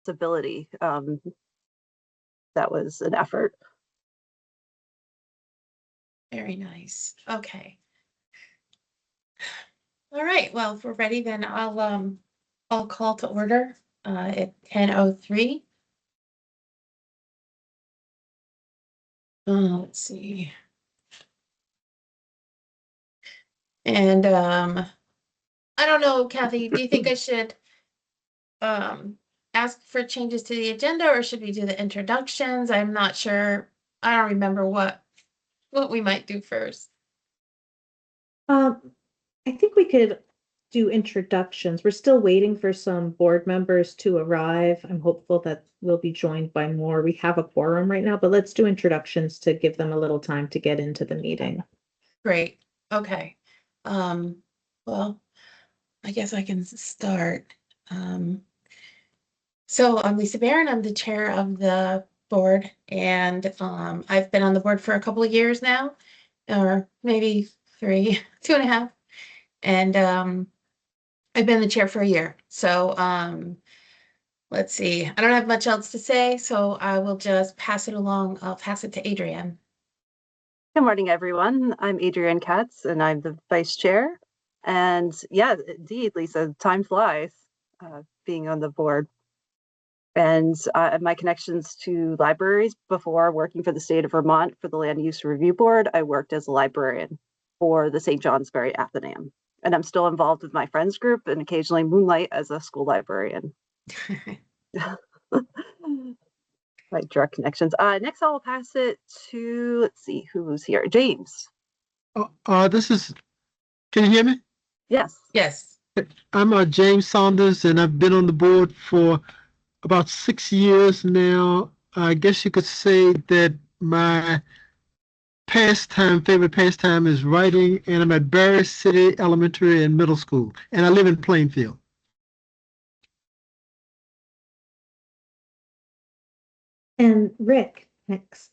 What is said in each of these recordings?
ability. That was an effort. Very nice. Okay. All right. Well, if we're ready, then I'll call to order at 10:03. Let's see. And I don't know, Kathy, do you think I should ask for changes to the agenda, or should we do the introductions? I'm not sure. I don't remember what we might do first. I think we could do introductions. We're still waiting for some board members to arrive. I'm hopeful that we'll be joined by more. We have a quorum right now, but let's do introductions to give them a little time to get into the meeting. Great. Okay. Well, I guess I can start. So I'm Lisa Barron. I'm the chair of the board, and I've been on the board for a couple of years now, or maybe 3, 2.5. And I've been the chair for a year. So let's see. I don't have much else to say, so I will just pass it along. I'll pass it to Adrienne. Good morning, everyone. I'm Adrienne Katz, and I'm the vice chair. And yeah, indeed, Lisa, time flies being on the board. And my connections to libraries: before working for the state of Vermont for the Land Use Review Board, I worked as a librarian for the St. Johnsbury Athenaeum. And I'm still involved with my friends group and occasionally moonlight as a school librarian. My direct connections. Next, I'll pass it to, let's see, who's here? James. Can you hear me? Yes. Yes. I'm James Saunders, and I've been on the board for about 6 years now. I guess you could say that my favorite pastime is writing, and I'm at Barry City Elementary and Middle School, and I live in Plainfield. And Rick, next.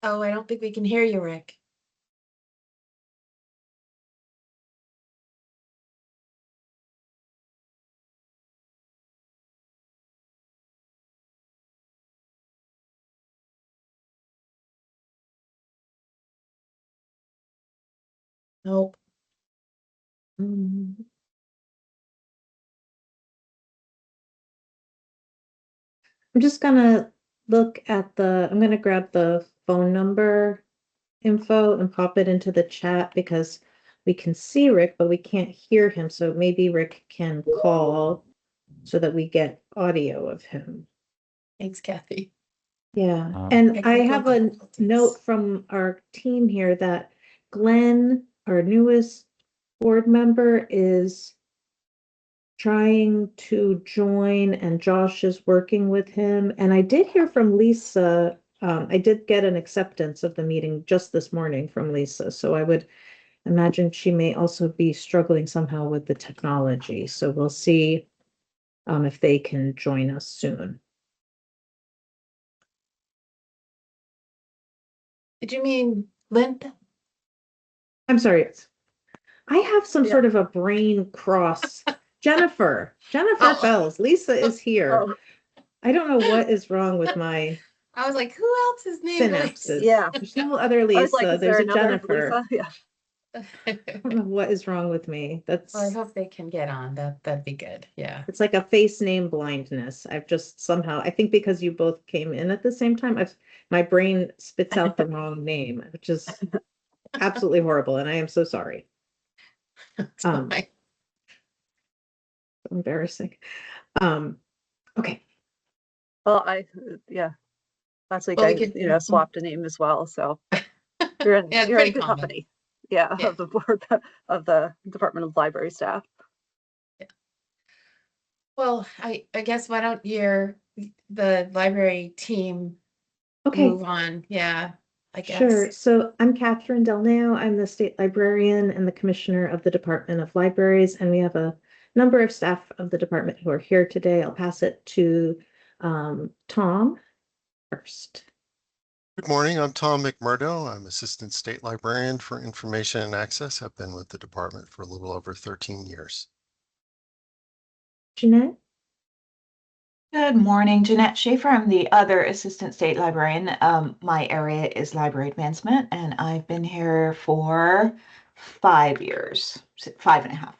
Oh, I don't think we can hear you, Rick. Nope. I'm just gonna I'm gonna grab the phone number info and pop it into the chat because we can see Rick, but we can't hear him. So maybe Rick can call so that we get audio of him. Thanks, Kathy. Yeah, and I have a note from our team here that Glenn, our newest board member, is trying to join, and Josh is working with him. And I did hear from Lisa. I did get an acceptance of the meeting just this morning from Lisa, so I would imagine she may also be struggling somehow with the technology. So we'll see if they can join us soon. Did you mean Linda? I'm sorry. I have some sort of a brain cross. Jennifer Fells. Lisa is here. Oh. I don't know what is wrong with my I was like, who else's name? synapses. Yeah. There's no other Lisa. Like, there's a Jennifer. Lisa? Yeah. I don't know what is wrong with me. That's Well, I hope they can get on. That'd be good. Yeah. It's like a face name blindness. I've just somehow, I think because you both came in at the same time, my brain spits out the wrong name, which is absolutely horrible, and I am so sorry. Embarrassing. Okay. Well, last week I swapped a name as well, so you're in good company. Yeah, of the board of the Department of Library staff. Yeah. Well, I guess why don't the library team move on? Yeah, I guess. Sure. So I'm Catherine Delneo. I'm the state librarian and the commissioner of the Department of Libraries, and we have a number of staff of the department who are here today. I'll pass it to Tom first. Good morning, I'm Tom McMurdo. I'm Assistant State Librarian for Information and Access. I've been with the department for a little over 13 years. Jeanette? Good morning, Jeanette Schaefer. I'm the other Assistant State Librarian. My area is Library Advancement, and I've been here for 5 years, 5.5.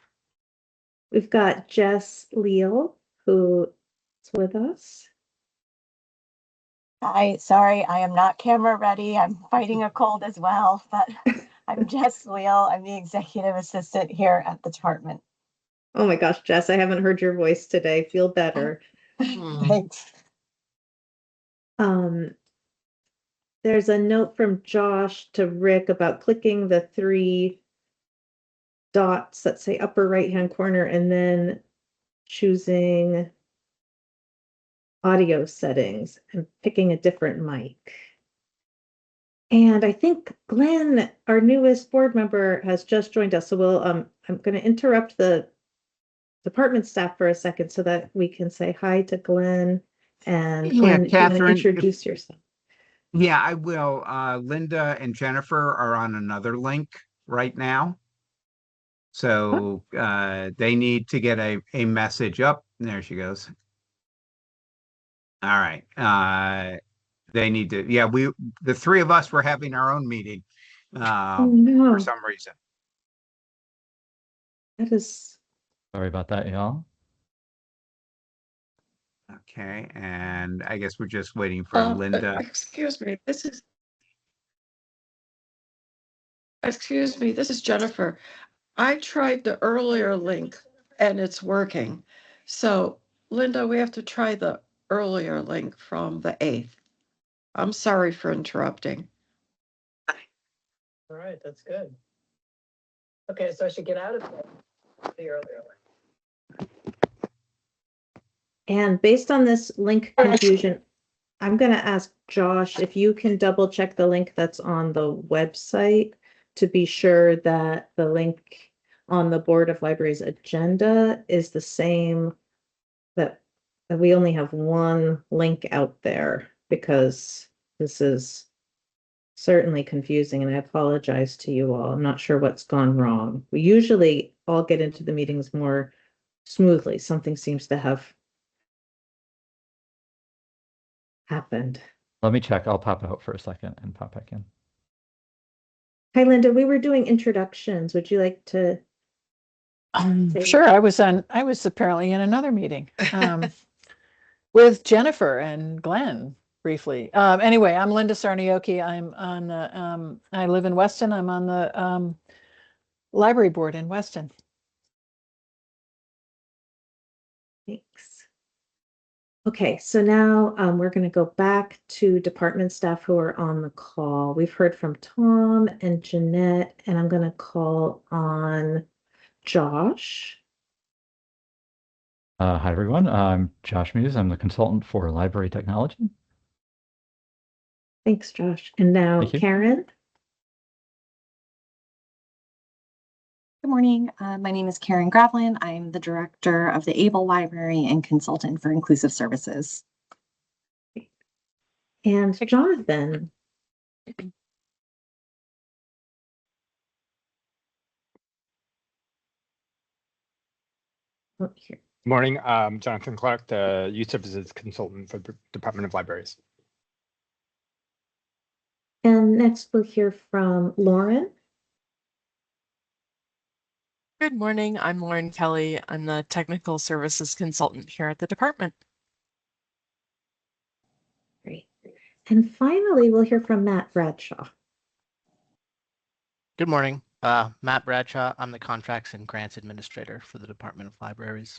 We've got Jess Leal, who is with us. Hi, sorry, I am not camera ready. I'm fighting a cold as well, but I'm Jess Leal. I'm the executive assistant here at the department. Oh my gosh, Jess, I haven't heard your voice today. Feel better. Thanks. There's a note from Josh to Rick about clicking the 3 dots that say upper right-hand corner and then choosing audio settings and picking a different mic. And I think Glenn, our newest board member, has just joined us. So we'll I'm going to interrupt the department staff for a second so that we can say hi to Glenn. And Yeah, Glenn, do you want to Catherine, introduce yourself? Yeah, I will. Linda and Jennifer are on another link right now. So they need to get a message up. There she goes. All right. They need to, yeah, the 3 of us were having our own meeting Oh no, for some reason. that is Sorry about that, y'all. Okay, and I guess we're just waiting for Linda. Excuse me, this is Jennifer. I tried the earlier link and it's working. So Linda, we have to try the earlier link from the 8th. I'm sorry for interrupting. All right, that's good. Okay, so I should get out of the earlier one. And based on this link confusion, I'm going to ask Josh if you can double check the link that's on the website to be sure that the link on the Board of Libraries agenda is the same, that we only have one link out there, because this is certainly confusing and I apologize to you all. I'm not sure what's gone wrong. We usually all get into the meetings more smoothly. Something seems to have happened. Let me check. I'll pop out for a second and pop back in. Hi, Linda. We were doing introductions. Would you like to? Sure, I was apparently in another meeting with Jennifer and Glenn briefly. Anyway, I'm Linda Sarnioki. I'm on the I live in Weston. I'm on the library board in Weston. Thanks. Okay, so now we're going to go back to department staff who are on the call. We've heard from Tom and Jeanette, and I'm going to call on Josh. Hi, everyone. I'm Josh Muse. I'm the consultant for library technology. Thanks, Josh. And now Karen. Good morning. My name is Karen Gravlin. I'm the director of the Able Library and consultant for inclusive services. And Jonathan. Oh, here. Good morning. Jonathan Clark, the Youth Services Consultant for the Department of Libraries. And next we'll hear from Lauren. Good morning. I'm Lauren Kelly. I'm the Technical Services Consultant here at the department. Great. And finally, we'll hear from Matt Bradshaw. Good morning. Matt Bradshaw. I'm the Contracts and Grants Administrator for the Department of Libraries.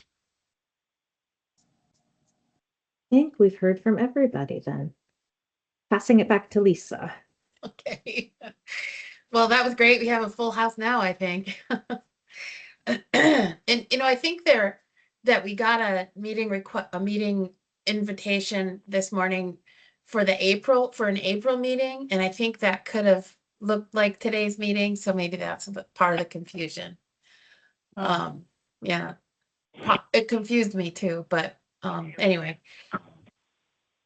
I think we've heard from everybody then. Passing it back to Lisa. Okay. Well, that was great. We have a full house now, I think. And I think that we got a meeting invitation this morning for an April meeting, and I think that could have looked like today's meeting, so maybe that's part of the confusion. Yeah, it confused me too, but anyway.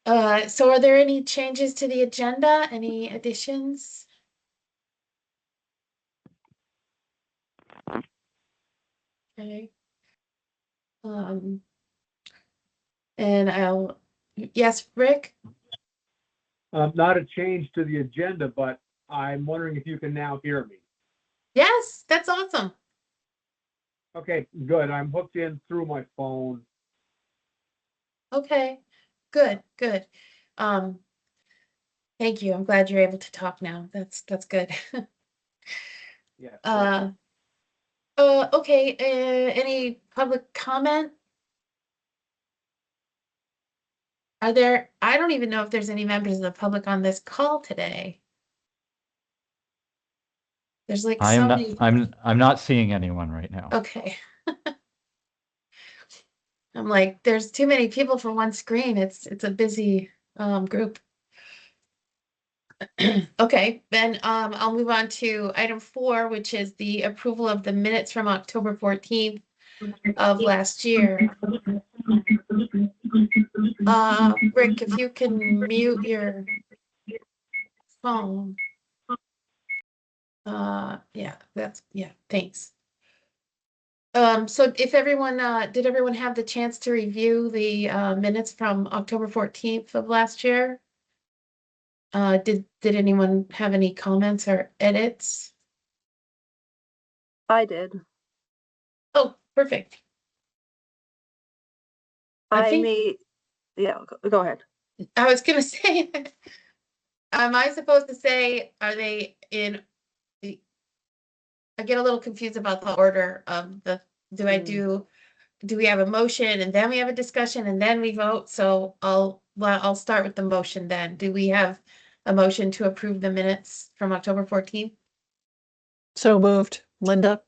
So are there any changes to the agenda? Any additions? Okay. And yes, Rick? Not a change to the agenda, but I'm wondering if you can now hear me. Yes, that's awesome. Okay, good. I'm hooked in through my phone. Okay, good. Thank you. I'm glad you're able to talk now. That's good. Yeah. Okay, any public comment? I don't even know if there's any members of the public on this call today. There's like so many. I'm not seeing anyone right now. Okay. I'm like, there's too many people for one screen. It's a busy group. Okay, then I'll move on to item 4, which is the approval of the minutes from October 14th of last year. Rick, if you can mute your phone. Yeah, thanks. So if everyone, did everyone have the chance to review the minutes from October 14th of last year? Did anyone have any comments or edits? I did. Oh, perfect. Yeah, go ahead. I was gonna say, am I supposed to say, are they in the, I get a little confused about the order of the, do we have a motion and then we have a discussion and then we vote? So I'll start with the motion then. Do we have a motion to approve the minutes from October 14th? So moved. Linda?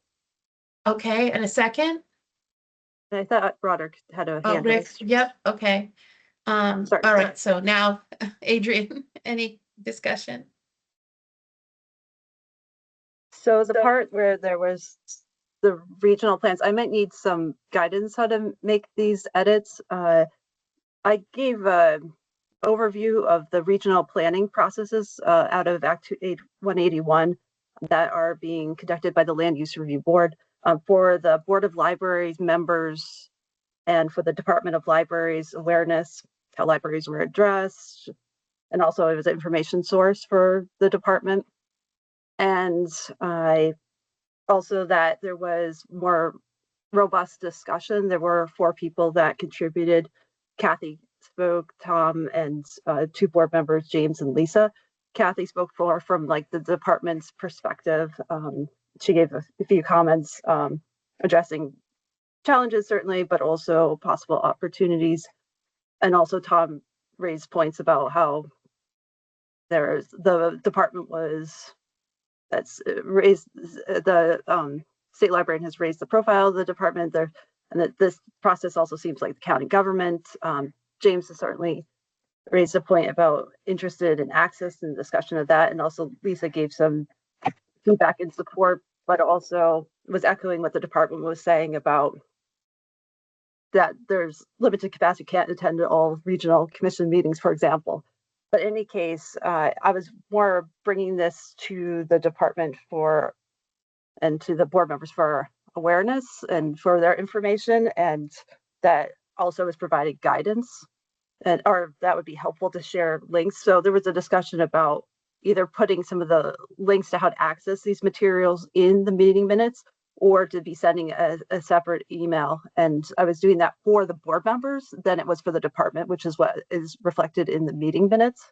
Okay, and a second? I thought Broderick had a hand Rick, raised. yep, okay. All right, so now, Adrian, any discussion? So the part where there was the regional plans, I might need some guidance how to make these edits. I gave an overview of the regional planning processes out of Act 181 that are being conducted by the Land Use Review Board for the Board of Libraries members and for the Department of Libraries awareness, how libraries were addressed, and also it was an information source for the department. And I also that there was more robust discussion. There were 4 people that contributed. Kathy spoke, Tom, and 2 board members, James and Lisa. Kathy spoke from like the department's perspective. She gave a few comments addressing challenges certainly, but also possible opportunities. And also Tom raised points about how the department that's raised the state librarian has raised the profile of the department there, and that this process also seems like the county government. James has certainly raised a point about interested in access and discussion of that, and also Lisa gave some feedback and support, but also was echoing what the department was saying about that there's limited capacity, can't attend all regional commission meetings, for example. But in any case, I was more bringing this to the department and to the board members for awareness and for their information, and that also is providing guidance, or that would be helpful to share links. So there was a discussion about either putting some of the links to how to access these materials in the meeting minutes or to be sending a separate email. And I was doing that for the board members than it was for the department, which is what is reflected in the meeting minutes.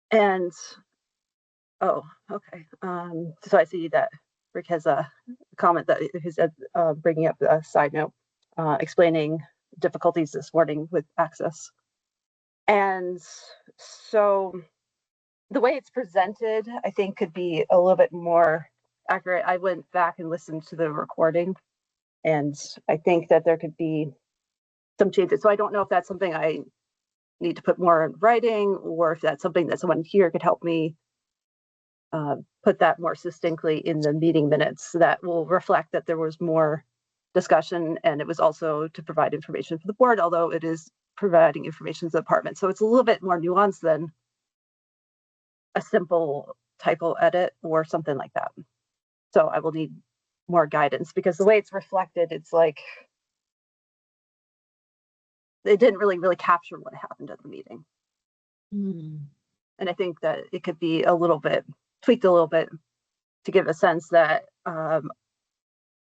And, oh, okay. So I see that Rick has a comment that he's bringing up a side note, explaining difficulties this morning with access. And so the way it's presented, I think could be a little bit more accurate. I went back and listened to the recording, and I think that there could be some changes. So I don't know if that's something I need to put more in writing, or if that's something that someone here could help me put that more succinctly in the meeting minutes that will reflect that there was more discussion, and it was also to provide information for the board, although it is providing information to the department. So it's a little bit more nuanced than a simple typo edit or something like that. So I will need more guidance, because the way it's reflected, it's like it didn't really capture what happened at the meeting. And I think that it could be a little bit tweaked a little bit to give a sense that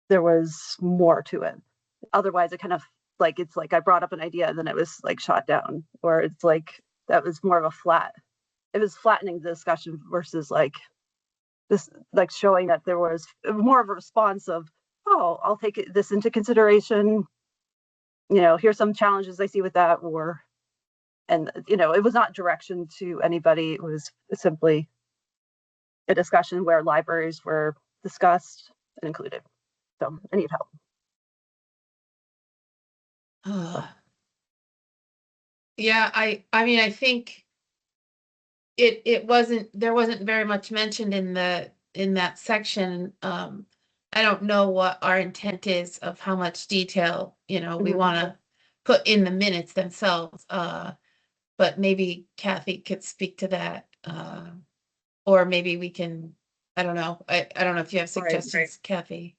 there was more to it. Otherwise, it kind of like, it's like I brought up an idea and then it was like shot down, or it's like that was more of a it was flattening the discussion versus like this, like showing that there was more of a response of, oh, I'll take this into consideration. You know, here's some challenges I see with that, and you know, it was not direction to anybody. It was simply a discussion where libraries were discussed and included. So I need help. Yeah, I mean, I think there wasn't very much mentioned in that section. I don't know what our intent is of how much detail, we want to put in the minutes themselves. But maybe Kathy could speak to that. Or maybe we can, I don't know. I don't know if you have suggestions, Kathy.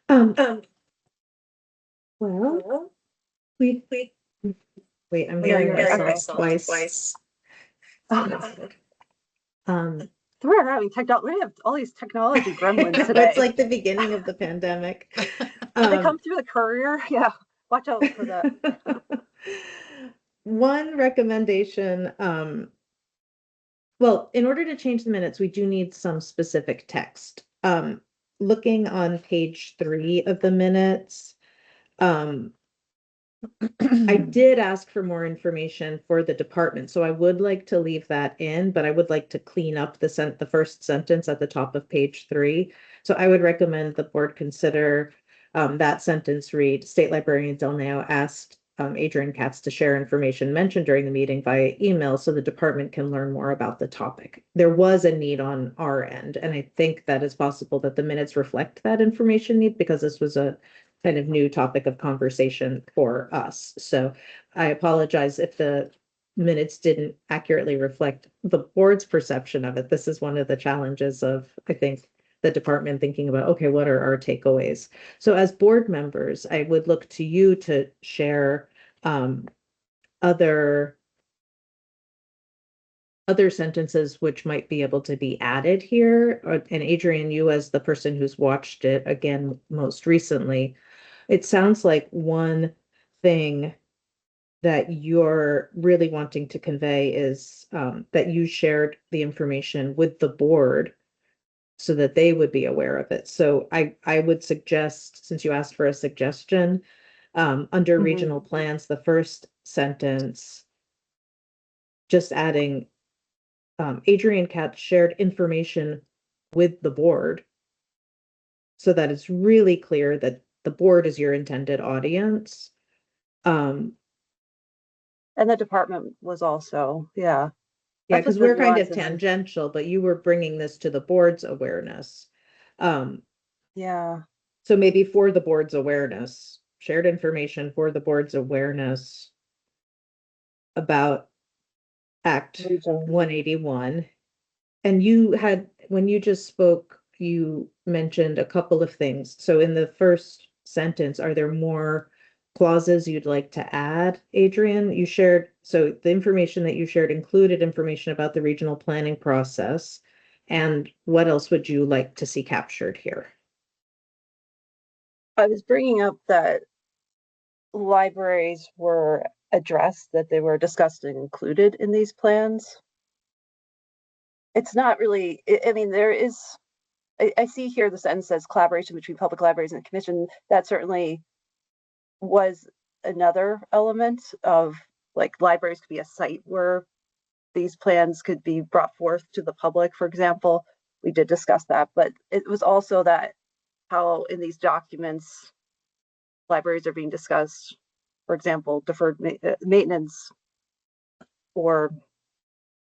Well, we wait, I'm hearing myself twice. We're having we have all these technology gremlins today. It's like the beginning of the pandemic. They come through the courier. Yeah, watch out for that. One recommendation, well, in order to change the minutes, we do need some specific text. Looking on page 3 of the minutes, I did ask for more information for the department, so I would like to leave that in, but I would like to clean up the first sentence at the top of page 3. So I would recommend the board consider that sentence read, State Librarian Del Nao asked Adrian Katz to share information mentioned during the meeting via email so the department can learn more about the topic. There was a need on our end, and I think that it's possible that the minutes reflect that information need, because this was a kind of new topic of conversation for us. So I apologize if the minutes didn't accurately reflect the board's perception of it. This is one of the challenges of, I think, the department thinking about, okay, what are our takeaways? So as board members, I would look to you to share other sentences which might be able to be added here. And Adrian, you as the person who's watched it again most recently, it sounds like one thing that you're really wanting to convey is that you shared the information with the board so that they would be aware of it. So I would suggest, since you asked for a suggestion, under regional plans, the first sentence, just adding Adrian Katz shared information with the board so that it's really clear that the board is your intended audience. And the department was also, yeah. Yeah, because we're kind of tangential, but you were bringing this to the board's awareness. Yeah. So maybe for the board's awareness, shared information for the board's awareness about Act 181. And you had, when you just spoke, you mentioned a couple of things. So in the first sentence, are there more clauses you'd like to add, Adrian? You shared, so the information that you shared included information about the regional planning process. And what else would you like to see captured here? I was bringing up that libraries were addressed, that they were discussed and included in these plans. It's not really, I mean, there is, I see here the sentence says collaboration between public libraries and the commission. That certainly was another element of, like, libraries could be a site where these plans could be brought forth to the public, for example. We did discuss that, but it was also that how in these documents libraries are being discussed, for example, deferred maintenance, or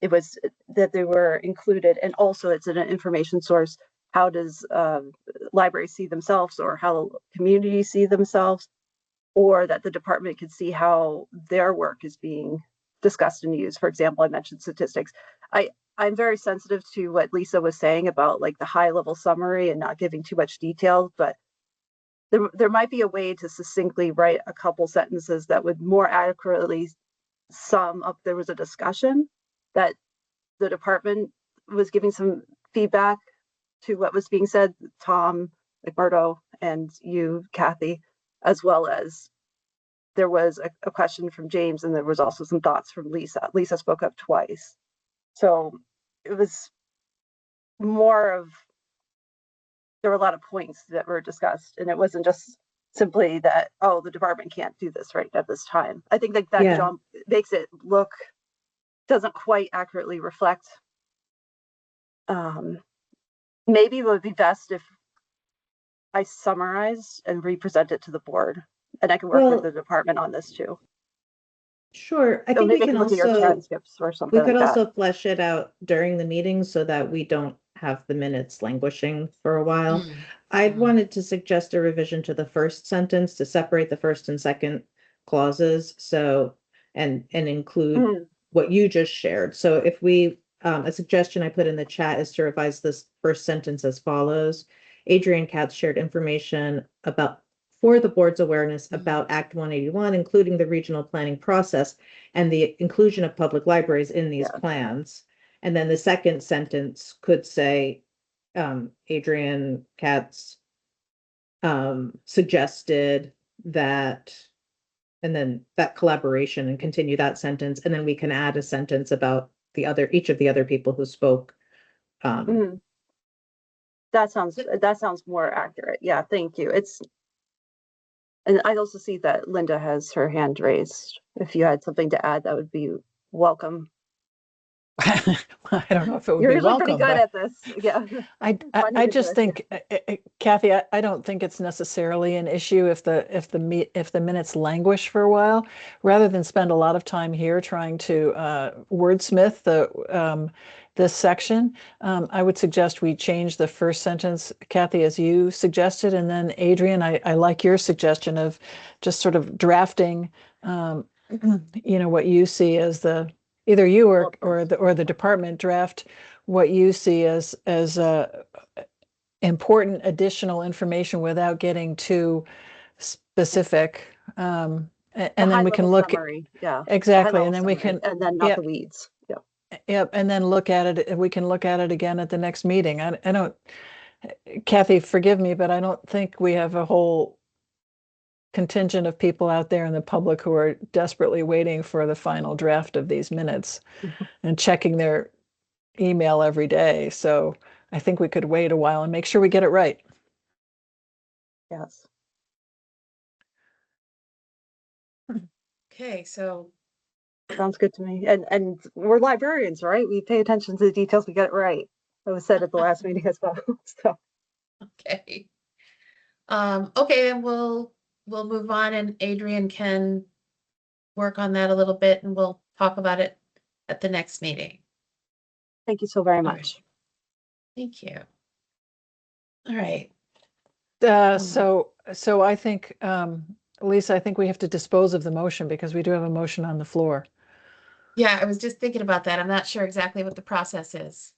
it was that they were included, and also it's an information source. How does libraries see themselves, or how communities see themselves? or that the department could see how their work is being discussed and used. For example, I mentioned statistics. I'm very sensitive to what Lisa was saying about like the high level summary and not giving too much detail, but there might be a way to succinctly write a couple sentences that would more accurately sum up. There was a discussion that the department was giving some feedback to what was being said, Tom, McMurdo, and you, Kathy, as well as there was a question from James, and there was also some thoughts from Lisa. Lisa spoke up twice. So it was more of, there were a lot of points that were discussed, and it wasn't just simply that, oh, the department can't do this right at this time. I think that jump makes it look, doesn't quite accurately reflect. Maybe it would be best if I summarize and represent it to the board, and I can work with the department on this too. Sure. I So think we maybe can look at your also, transcripts or something we could like that. also flesh it out during the meeting so that we don't have the minutes languishing for a while. I'd wanted to suggest a revision to the first sentence to separate the first and second clauses. So, and include what you just shared. So if we, a suggestion I put in the chat is to revise this first sentence as follows. Adrian Katz shared information for the board's awareness about Act 181, including the regional planning process and the inclusion of public libraries in these plans. And then the second sentence could say, Adrian Katz suggested that, and then that collaboration, and continue that sentence. And then we can add a sentence about each of the other people who spoke. That sounds more accurate. Yeah, thank you. And I also see that Linda has her hand raised. If you had something to add, that would be welcome. I don't know if it would You're be usually welcome, pretty good but at this. Yeah. I just think, Kathy, I don't think it's necessarily an issue if the minutes languish for a while, rather than spend a lot of time here trying to wordsmith this section. I would suggest we change the first sentence, Kathy, as you suggested, and then Adrian, I like your suggestion of just sort of drafting, what you see as either you or the department draft what you see as important additional information without getting too specific. And then we can look summary. Yeah, exactly, and then we can, and then not the weeds. Yep, and then look at it. We can look at it again at the next meeting. I don't, Kathy, forgive me, but I don't think we have a whole contingent of people out there in the public who are desperately waiting for the final draft of these minutes and checking their email every day. So I think we could wait a while and make sure we get it right. Yes. Okay, so sounds good to me. And we're librarians, right? We pay attention to the details. We get it right. That was said at the last meeting as well. So okay. Okay, and we'll move on, and Adrian can work on that a little bit, and we'll talk about it at the next meeting. Thank you so very much. Right. Thank you. All right. So I think, Lisa, I think we have to dispose of the motion because we do have a motion on the floor. Yeah, I was just thinking about that. I'm not sure exactly what the process is.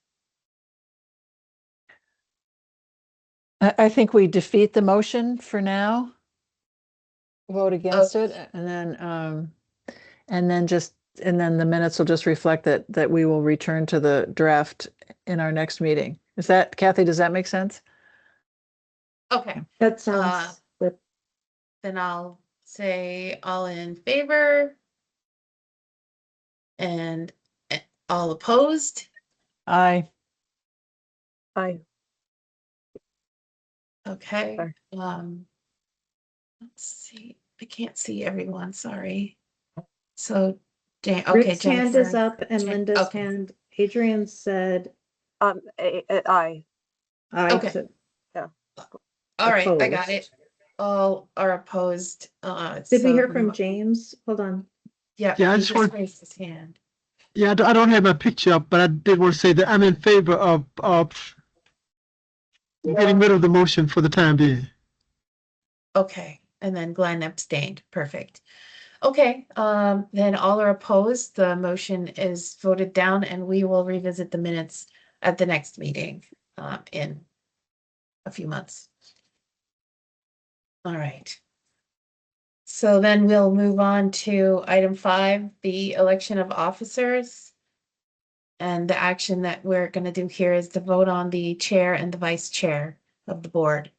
I think we defeat the motion for now, vote against it, and then the minutes will just reflect that we will return to the draft in our next meeting. Is that, Kathy, does that make sense? Okay. That sounds good. Then I'll say all in favor and all opposed. Aye. Aye. Okay. Sorry. Let's see. I can't see everyone. Sorry. So, okay, Rick's hand Jennifer. is up and Linda's hand. Adrian said, aye. Okay. So, yeah. All right, I got it. All are opposed. Did we hear from James? Hold on. Yeah, I he just want raised his hand. Yeah, I don't have my picture up, but I did want to say that I'm in favor of getting rid of the motion for the time being. Okay, and then Glenn abstained. Perfect. Okay, then all are opposed. The motion is voted down, and we will revisit the minutes at the next meeting in a few months. All right. So then we'll move on to item 5, the election of officers. And the action that we're going to do here is to vote on the chair and the vice chair of the board.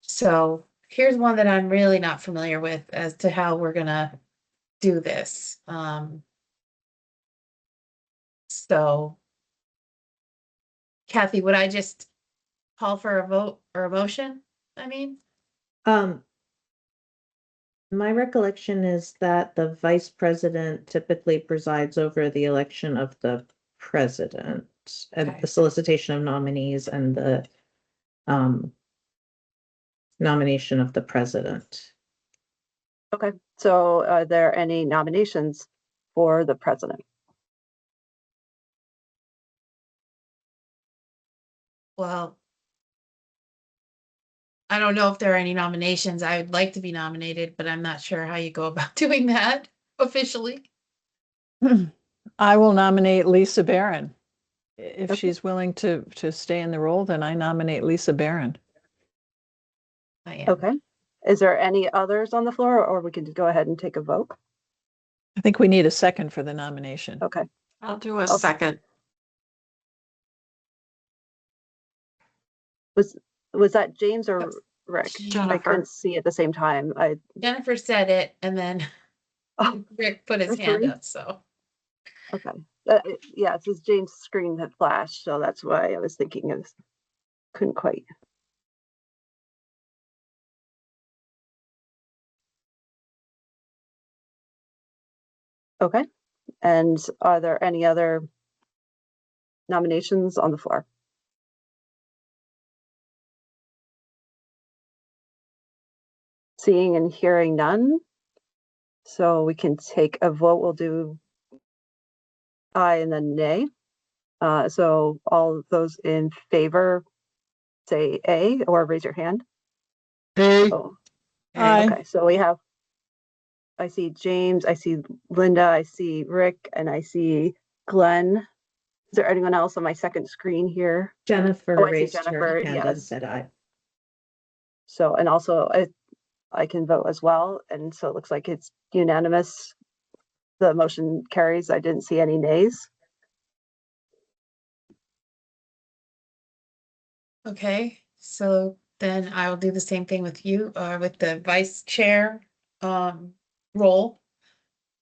So here's one that I'm really not familiar with as to how we're going to do this. So Kathy, would I just call for a vote or a motion? I mean, my recollection is that the vice president typically presides over the election of the president and Okay. the solicitation of nominees and the nomination of the president. Okay, so are there any nominations for the president? well, I don't know if there are any nominations. I would like to be nominated, but I'm not sure how you go about doing that officially. I will nominate Lisa Barron. If Okay. she's willing to stay in the role, then I nominate Lisa Barron. I am. Okay. Is there any others on the floor, or we can just go ahead and take a vote? I think we need a second for the nomination. Okay. I'll do a I'll- second. Was that James or Rick? I Jennifer. couldn't see at the same time. Jennifer said it, and then Oh, Rick put his there's hand three? up, so. Okay. Yeah, it says James' screen had flashed, so that's why I was thinking of. Couldn't quite. Okay. And are there any other nominations on the floor? Seeing and hearing none. So we can take a vote. We'll do aye and then nay. So all those in favor say A or raise your hand. A, Oh, Aye. okay. So I see James, I see Linda, I see Rick, and I see Glenn. Is there anyone else on my second screen here? Jennifer Oh, I see raised her Jennifer, hand and yes. said aye. So, and also I can vote as well. And so it looks like it's unanimous. The motion carries. I didn't see any nays. Okay, so then I will do the same thing with you, with the vice chair role.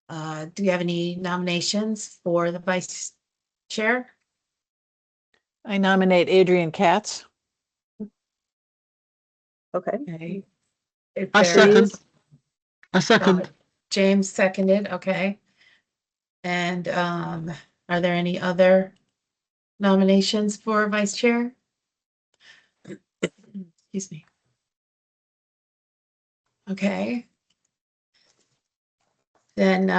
Do you have any nominations for the vice chair? I nominate Adrian Katz. Okay. Okay. If I there second. is- I second. James seconded, okay. And are there any other nominations for vice chair? Excuse me. Okay. Then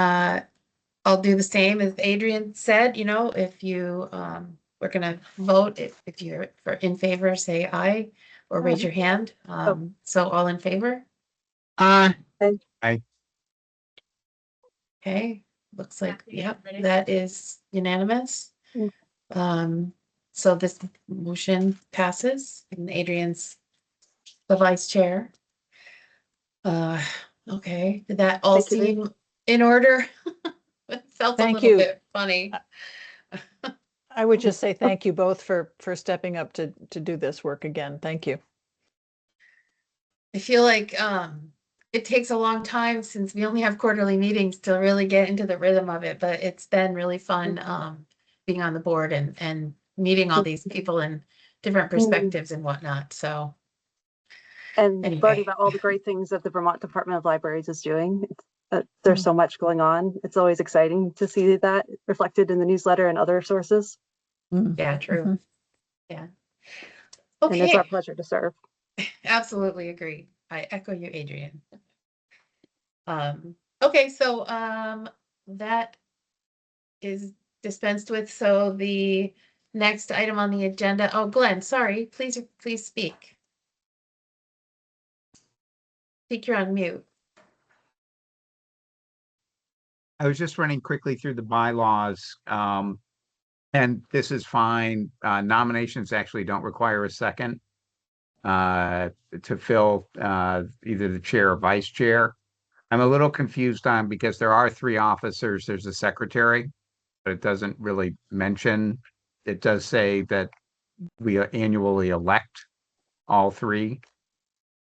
I'll do the same as Adrian said, you know, if you we're gonna vote, if you're in favor, say aye or raise Aye. your hand. So all in favor? Aye. Okay, looks like, yep, that is unanimous. Mm. So this motion passes and Adrian's the vice chair. Okay, did that all Thank you, Adrian. seem in order? It felt a Thank little you. bit funny. I would just say thank you both for stepping up to do this work again. Thank you. I feel like it takes a long time since we only have quarterly meetings to really get into the rhythm of it, but it's been really fun being on the board and meeting all these people and different perspectives and whatnot. So And Anyway. learning about all the great things that the Vermont Department of Libraries is doing. There's so much going on. It's always exciting to see that reflected in the newsletter and other sources. yeah, true. Mhm. Yeah. And it's our Okay, pleasure to serve. absolutely agree. I echo you, Adrian. Okay, so that is dispensed with. So the next item on the agenda, oh, Glenn, sorry, please speak. think you're on mute. I was just running quickly through the bylaws, and this is fine. Nominations actually don't require a second to fill either the chair or vice chair. I'm a little confused on because there are 3 officers. There's a secretary, but it doesn't really mention. It does say that we annually elect all 3,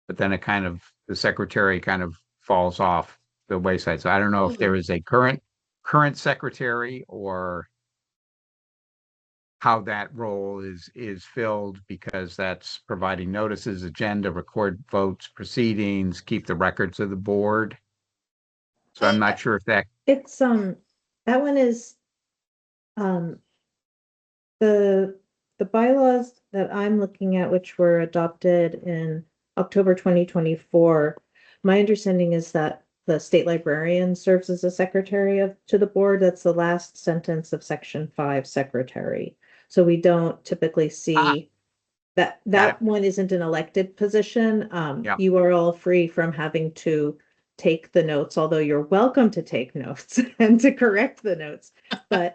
but then the secretary kind of falls off the wayside. So I don't know if there is a current secretary or how that role is filled, because that's providing notices, agenda, record votes, proceedings, keep the records of the board. So I'm not sure if it's that one is the bylaws that I'm looking at, which were adopted in October 2024. My understanding is that the state librarian serves as a secretary to the board. That's the last sentence of section 5, secretary. So we don't typically see that one isn't an elected position. You are all free from having to take the notes, although you're welcome to take notes and to correct the notes. But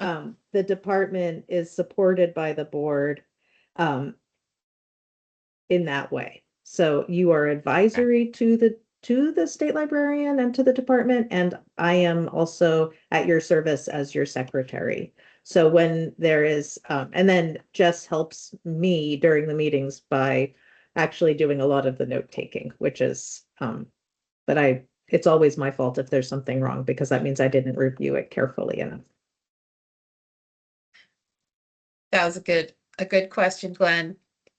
the department is supported by the board in that way. So you are advisory to the state librarian and to the department, and I am also at your service as your secretary. So when there is, and then Jess helps me during the meetings by actually doing a lot of the note taking, which is, but it's always my fault if there's something wrong, because that means I didn't review it carefully enough. That was a good question, Glenn.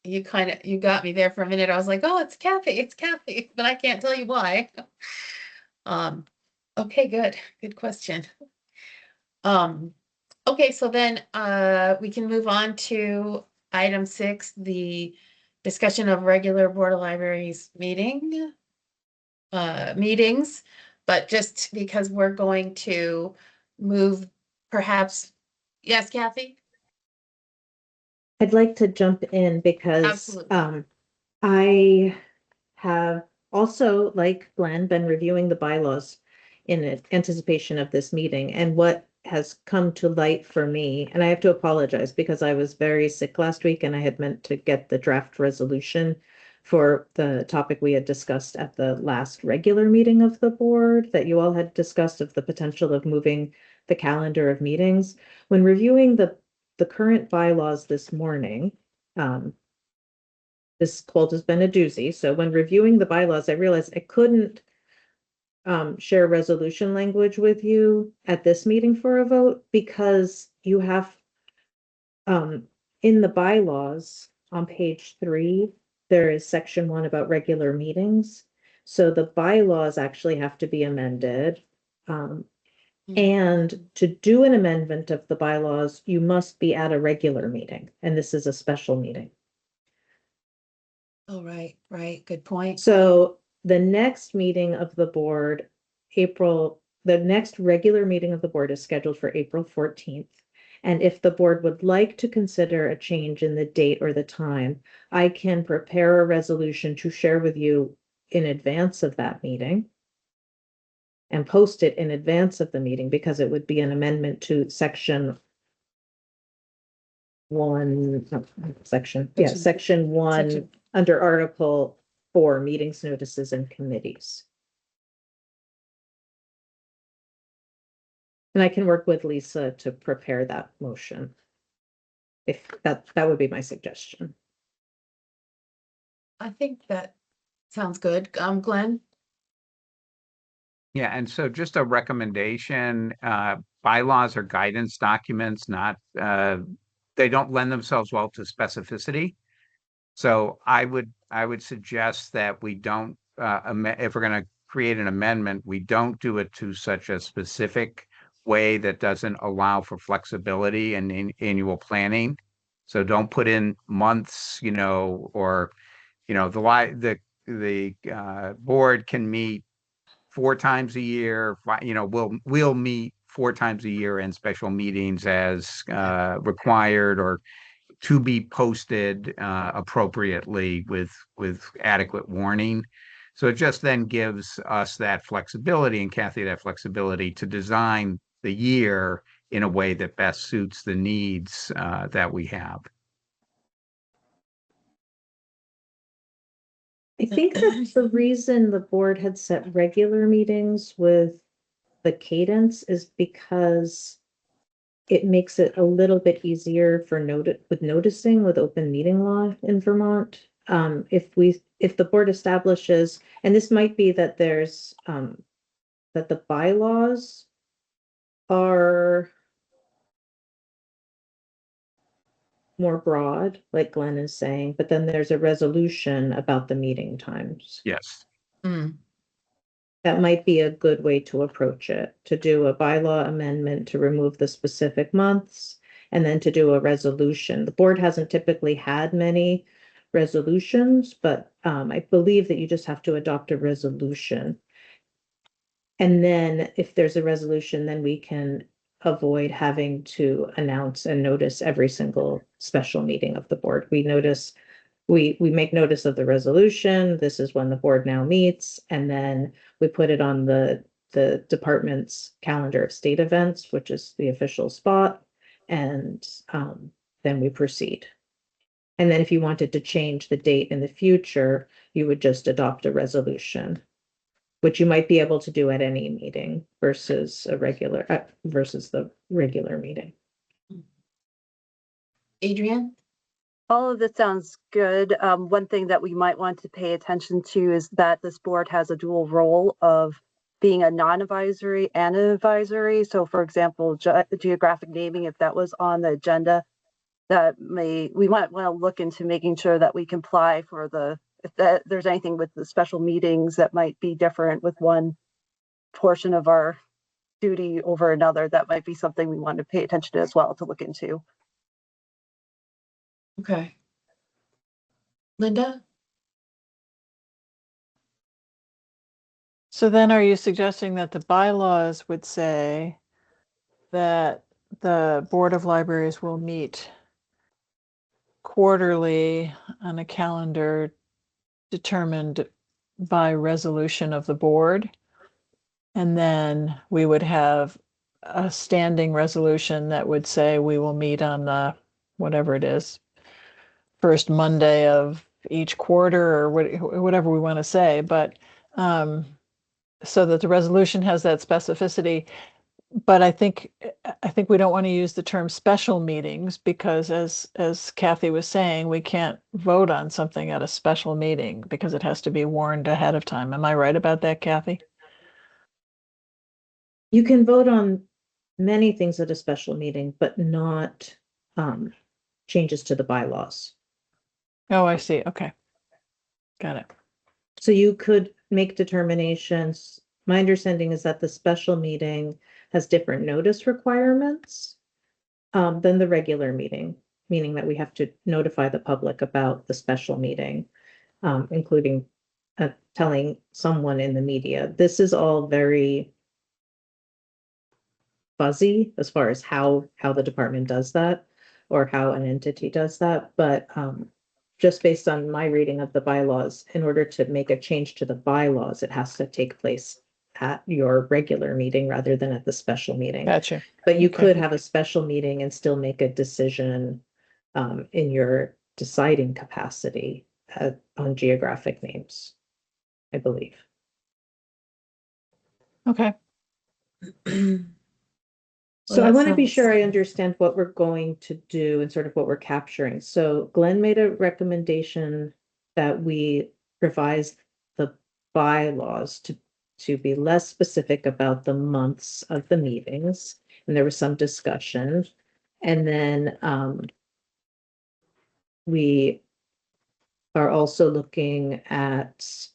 You got me there for a minute. I was like, oh, it's Kathy, but I can't tell you why. Okay, good question. Okay, so then we can move on to item 6, the discussion of regular Board of Libraries meetings, but just because we're going to move perhaps, yes, Kathy? I'd like to jump in because I have also, like Glenn, been reviewing the bylaws in anticipation of this meeting. And what has come to light for me, and I have to apologize because I was very sick last week and I had meant to get the draft resolution for the topic we had discussed at the last regular meeting of the board that you all had discussed, of the potential of moving the calendar of meetings. When reviewing the current bylaws this morning, this cold has been a doozy. So when reviewing the bylaws, I realized I couldn't share resolution language with you at this meeting for a vote, because you have in the bylaws on page 3, there is section 1 about regular meetings. So the bylaws actually have to be amended. And to do an amendment of the bylaws, you must be at a regular meeting, and this is a special meeting. Oh, right, good point. So the next meeting of the board, the next regular meeting of the board is scheduled for April 14th. And if the board would like to consider a change in the date or the time, I can prepare a resolution to share with you in advance of that meeting and post it in advance of the meeting, because it would be an amendment to section 1, section 1 under Article 4, meetings, notices, and committees. And I can work with Lisa to prepare that motion. If that would be my suggestion. I think that sounds good. Glenn? Yeah, and so just a recommendation, bylaws are guidance documents, not, they don't lend themselves well to specificity. So I would suggest that we don't, if we're going to create an amendment, we don't do it to such a specific way that doesn't allow for flexibility in annual planning. So don't put in months, or, the board can meet 4 times a year. We'll meet 4 times a year in special meetings as required, or to be posted appropriately with adequate warning. So it just then gives us that flexibility, and Kathy that flexibility to design the year in a way that best suits the needs that we have. I think that the reason the board had set regular meetings with the cadence is because it makes it a little bit easier for noticing with open meeting law in Vermont. If the board establishes, and this might be that there's that the bylaws are more broad, like Glenn is saying, but then there's a resolution about the meeting times. Yes. That might be a good way to approach it, to do a bylaw amendment to remove the specific months, and then to do a resolution. The board hasn't typically had many resolutions, but I believe that you just have to adopt a resolution. And then if there's a resolution, then we can avoid having to announce and notice every single special meeting of the board. We make notice of the resolution. This is when the board now meets, and then we put it on the department's calendar of state events, which is the official spot, and then we proceed. And then if you wanted to change the date in the future, you would just adopt a resolution, which you might be able to do at any meeting versus the regular meeting. Adrienne? All of this sounds good. One thing that we might want to pay attention to is that this board has a dual role of being a non-advisory and an advisory. So for example, geographic naming, if that was on the agenda, we might want to look into making sure that we comply for if there's anything with the special meetings that might be different with one portion of our duty over another. That might be something we want to pay attention to as well, to look into. Okay. Linda? So then are you suggesting that the bylaws would say that the Board of Libraries will meet quarterly on a calendar determined by resolution of the board? And then we would have a standing resolution that would say we will meet on the, whatever it is, first Monday of each quarter, or whatever we want to say, but so that the resolution has that specificity. But I think we don't want to use the term special meetings, because as Kathy was saying, we can't vote on something at a special meeting because it has to be warned ahead of time. Am I right about that, Kathy? You can vote on many things at a special meeting, but not changes to the bylaws. Oh, I see. Okay. Got it. So you could make determinations. My understanding is that the special meeting has different notice requirements than the regular meeting, meaning that we have to notify the public about the special meeting, including telling someone in the media. This is all very fuzzy as far as how the department does that, or how an entity does that. But just based on my reading of the bylaws, in order to make a change to the bylaws, it has to take place at your regular meeting rather than at the special meeting. Gotcha. But you Okay. could have a special meeting and still make a decision in your deciding capacity on geographic names, I believe. Okay. So Well, I that want to be sounds- sure I understand what we're going to do and sort of what we're capturing. So Glenn made a recommendation that we revise the bylaws to be less specific about the months of the meetings. And there was some discussion. And then we are also looking at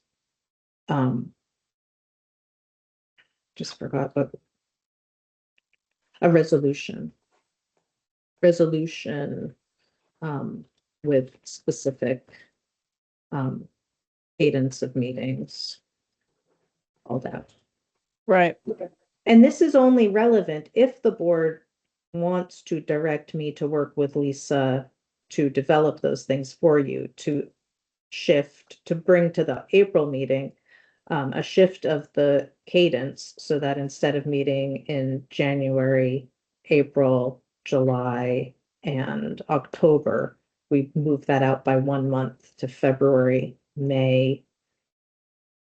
just forgot what a resolution with specific cadence of meetings, all that. Right. And this is only relevant if the board wants to direct me to work with Lisa to develop those things for you, to shift, to bring to the April meeting a shift of the cadence so that instead of meeting in January, April, July, and October, we move that out by 1 month to February, May,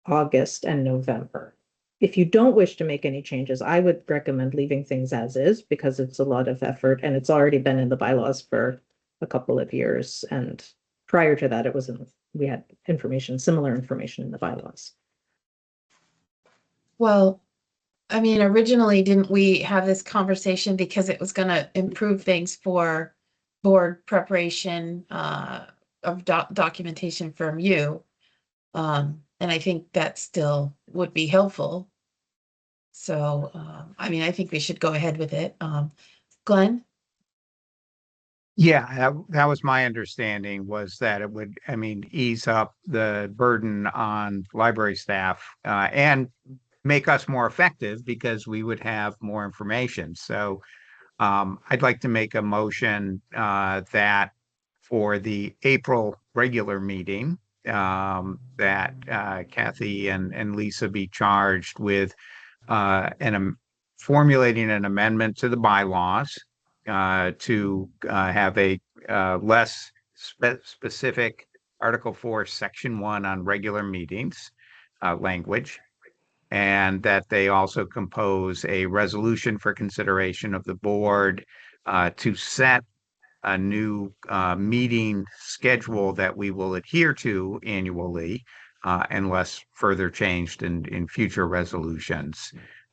August, and November. If you don't wish to make any changes, I would recommend leaving things as is because it's a lot of effort and it's already been in the bylaws for a couple of years. And prior to that, we had similar information in the bylaws. Well, I mean, originally, didn't we have this conversation because it was going to improve things for board preparation of documentation from you? And I think that still would be helpful. So, I mean, I think we should go ahead with it. Glenn? Yeah, that was my understanding, was that it would, I mean, ease up the burden on library staff and make us more effective because we would have more information. So I'd like to make a motion that for the April regular meeting, that Kathy and Lisa be charged with formulating an amendment to the bylaws to have a less specific Article 4, Section 1 on regular meetings language, and that they also compose a resolution for consideration of the board to set a new meeting schedule that we will adhere to annually unless further changed in future resolutions.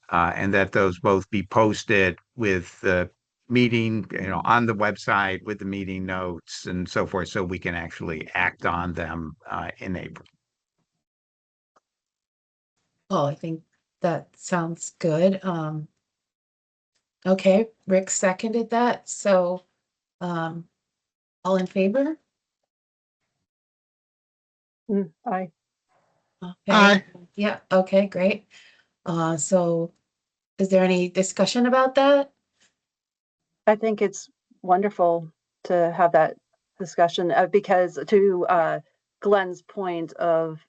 And that those both be posted with the meeting, on the website with the meeting notes and so forth, so we can actually act on them in April. Oh, I think that sounds good. Okay, Rick seconded that. So, all in favor? Aye. Okay. Aye. Yeah, okay, great. So is there any discussion about that? I think it's wonderful to have that discussion because to Glenn's point of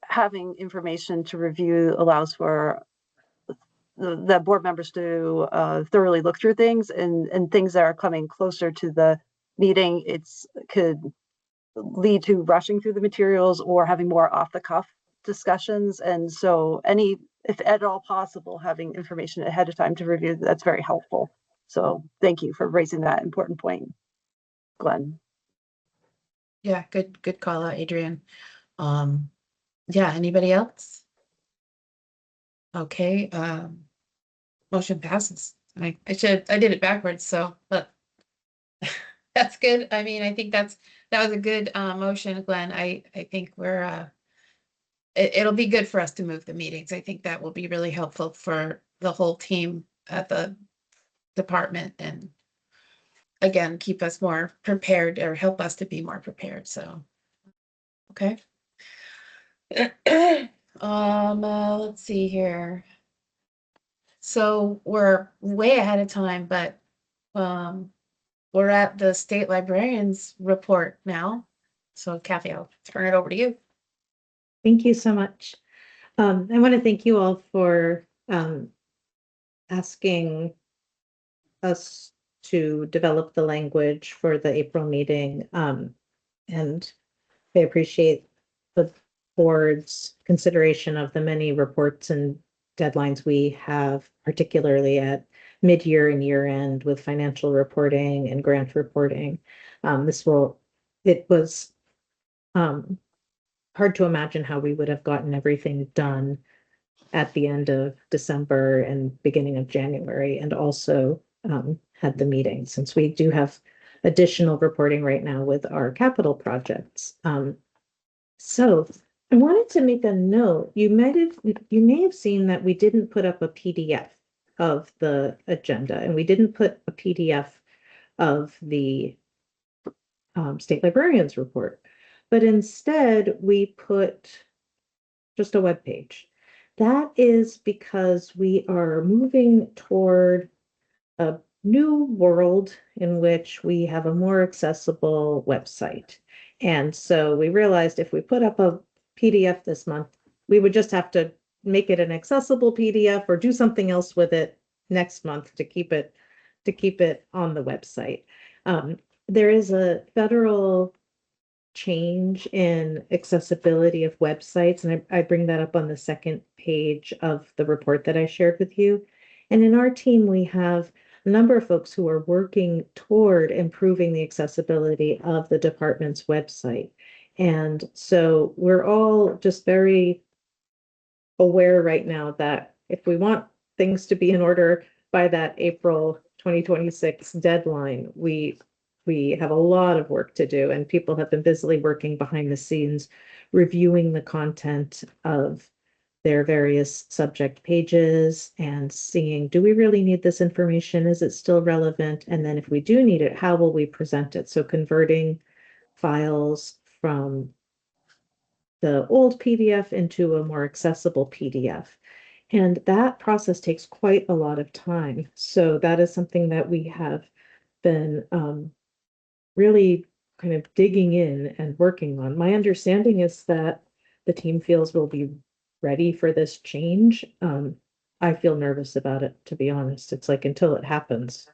having information to review allows for the board members to thoroughly look through things and things that are coming closer to the meeting. Could lead to rushing through the materials or having more off the cuff discussions. And so if at all possible, having information ahead of time to review, that's very helpful. So thank you for raising that important point, Glenn. Yeah, good call out, Adrian. Yeah, anybody else? Okay, motion passes. I did it backwards, so but that's good. I mean, I think that was a good motion, Glenn. I think we're it'll be good for us to move the meetings. I think that will be really helpful for the whole team at the department and again, keep us more prepared or help us to be more prepared. So, okay. Let's see here. So we're way ahead of time, but we're at the state librarian's report now. So Kathy, I'll turn it over to you. Thank you so much. I want to thank you all for asking us to develop the language for the April meeting. And I appreciate the board's consideration of the many reports and deadlines we have, particularly at mid-year and year-end with financial reporting and grant reporting. It was hard to imagine how we would have gotten everything done at the end of December and beginning of January, and also had the meeting, since we do have additional reporting right now with our capital projects. So I wanted to make a note. You may have seen that we didn't put up a PDF of the agenda, and we didn't put a PDF of the state librarian's report, but instead we put just a web page. That is because we are moving toward a new world in which we have a more accessible website. And so we realized if we put up a PDF this month, we would just have to make it an accessible PDF or do something else with it next month to keep it on the website. There is a federal change in accessibility of websites, and I bring that up on the second page of the report that I shared with you. And in our team, we have a number of folks who are working toward improving the accessibility of the department's website. And so we're all just very aware right now that if we want things to be in order by that April 2026 deadline, we have a lot of work to do, and people have been busily working behind the scenes, reviewing the content of their various subject pages and seeing, do we really need this information? Is it still relevant? And then if we do need it, how will we present it? So converting files from the old PDF into a more accessible PDF. And that process takes quite a lot of time. So that is something that we have been really kind of digging in and working on. My understanding is that the team feels we'll be ready for this change. I feel nervous about it, to be honest. It's like until it happens,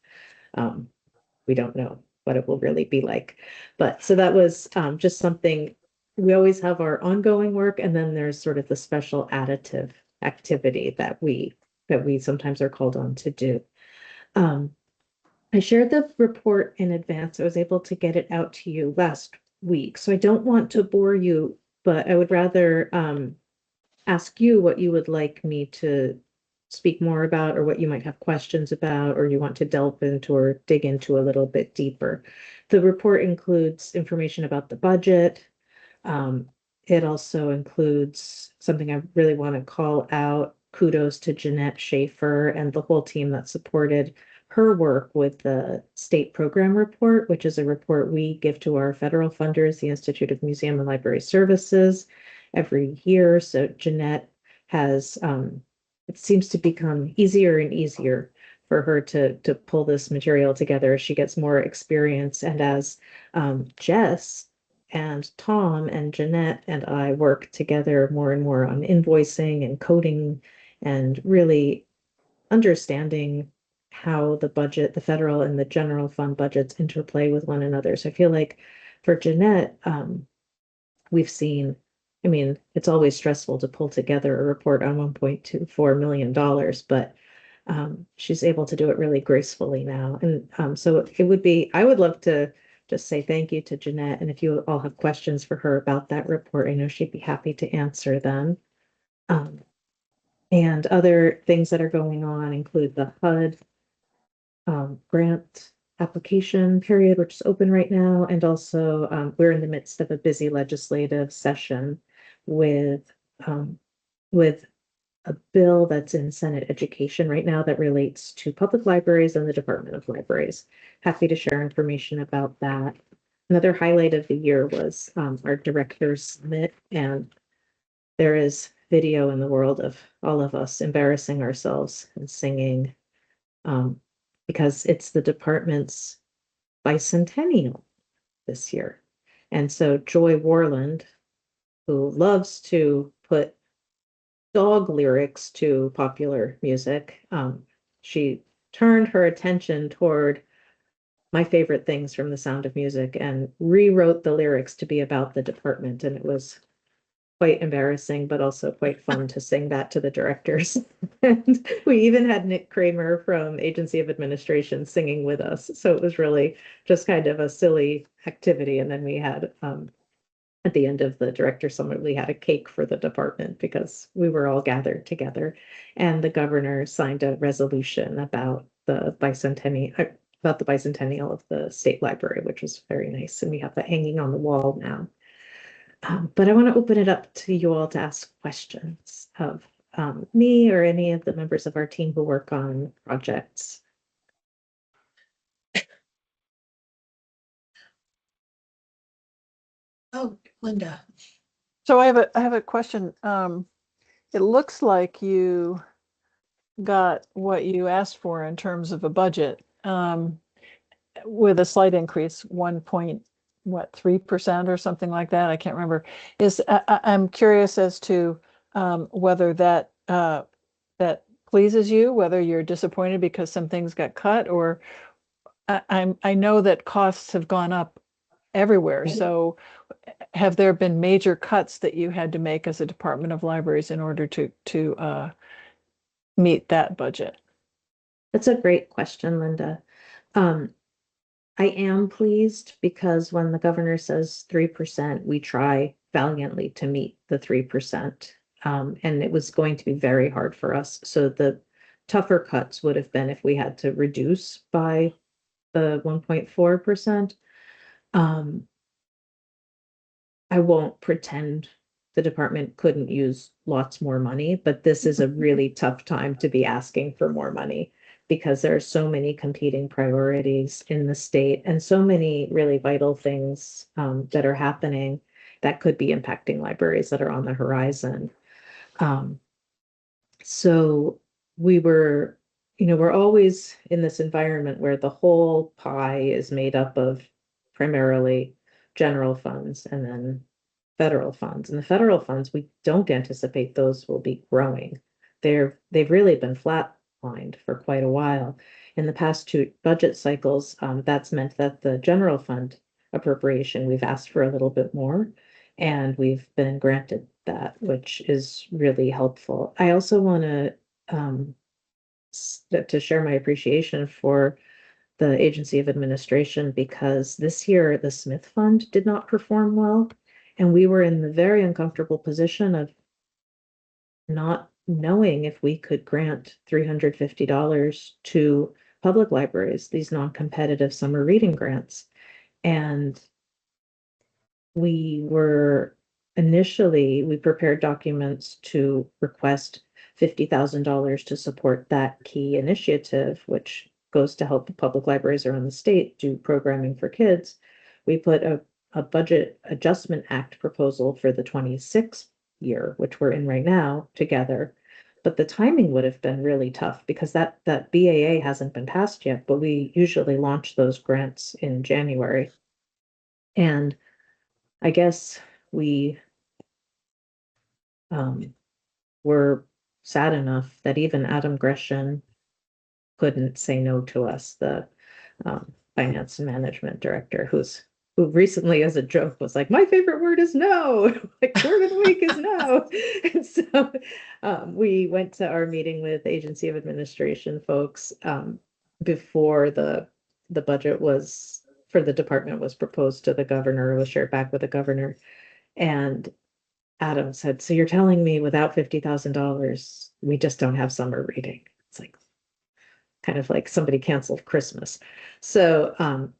we don't know what it will really be like. But so that was just something. We always have our ongoing work, and then there's sort of the special additive activity that we sometimes are called on to do. I shared the report in advance. I was able to get it out to you last week, so I don't want to bore you, but I would rather ask you what you would like me to speak more about, or what you might have questions about, or you want to delve into or dig into a little bit deeper. The report includes information about the budget. It also includes something I really want to call out. Kudos to Jeanette Schaefer and the whole team that supported her work with the state program report, which is a report we give to our federal funders, the Institute of Museum and Library Services, every year. So Jeanette has, it seems to become easier and easier for her to pull this material together as she gets more experience. And as Jess and Tom and Jeanette and I work together more and more on invoicing and coding and really understanding how the budget, the federal and the general fund budgets interplay with one another. So I feel like for Jeanette, we've seen, I mean, it's always stressful to pull together a report on $1.24 million, but she's able to do it really gracefully now. And so it would be, I would love to just say thank you to Jeanette. And if you all have questions for her about that report, I know she'd be happy to answer them. And other things that are going on include the HUD grant application period, which is open right now. And also we're in the midst of a busy legislative session with a bill that's in Senate Education right now that relates to public libraries and the Department of Libraries. Happy to share information about that. Another highlight of the year was our Directors Summit, and there is video in the world of all of us embarrassing ourselves and singing because it's the department's bicentennial this year. And so Joy Warland, who loves to put dog lyrics to popular music, she turned her attention toward my favorite things from The Sound of Music and rewrote the lyrics to be about the department. And it was quite embarrassing, but also quite fun to sing that to the directors. And we even had Nick Kramer from Agency of Administration singing with us. So it was really just kind of a silly activity. And then we had, at the end of the director summit, we had a cake for the department because we were all gathered together. And the governor signed a resolution about the bicentennial of the state library, which was very nice. And we have that hanging on the wall now. But I want to open it up to you all to ask questions of me or any of the members of our team who work on projects. Oh, Linda. So I have a question. It looks like you got what you asked for in terms of a budget, with a slight increase, 1.3% or something like that. I can't remember. I'm curious as to whether that that pleases you, whether you're disappointed because some things got cut, or I know that costs have gone up everywhere. So have there been major cuts that you had to make as a Department of Libraries in order to meet that budget? That's a great question, Linda. I am pleased because when the governor says 3%, we try valiantly to meet the 3%. And it was going to be very hard for us. So the tougher cuts would have been if we had to reduce by the 1.4%. I won't pretend the department couldn't use lots more money, but this is a really tough time to be asking for more money because there are so many competing priorities in the state and so many really vital things that are happening that could be impacting libraries that are on the horizon. So we're always in this environment where the whole pie is made up of primarily general funds and then federal funds. And the federal funds, we don't anticipate those will be growing. They've really been flatlined for quite a while. In the past two budget cycles, that's meant that the general fund appropriation, we've asked for a little bit more, and we've been granted that, which is really helpful. I also want to share my appreciation for the Agency of Administration because this year the Smith Fund did not perform well. And we were in the very uncomfortable position of not knowing if we could grant $350 to public libraries, these non-competitive summer reading grants. And we prepared documents to request $50,000 to support that key initiative, which goes to help public libraries around the state do programming for kids. We put a Budget Adjustment Act proposal for the 26th year, which we're in right now, together. But the timing would have been really tough because that BAA hasn't been passed yet, but we usually launch those grants in January. And I guess we were sad enough that even Adam Gresham couldn't say no to us, the finance and management director, who recently, as a joke, was like, "My favorite word is no." Like, word of the week is no. And so we went to our meeting with Agency of Administration folks before the budget was for the department was proposed to the governor, was shared back with the governor. And Adam said, "So you're telling me without $50,000, we just don't have summer reading?" It's like kind of like somebody canceled Christmas. So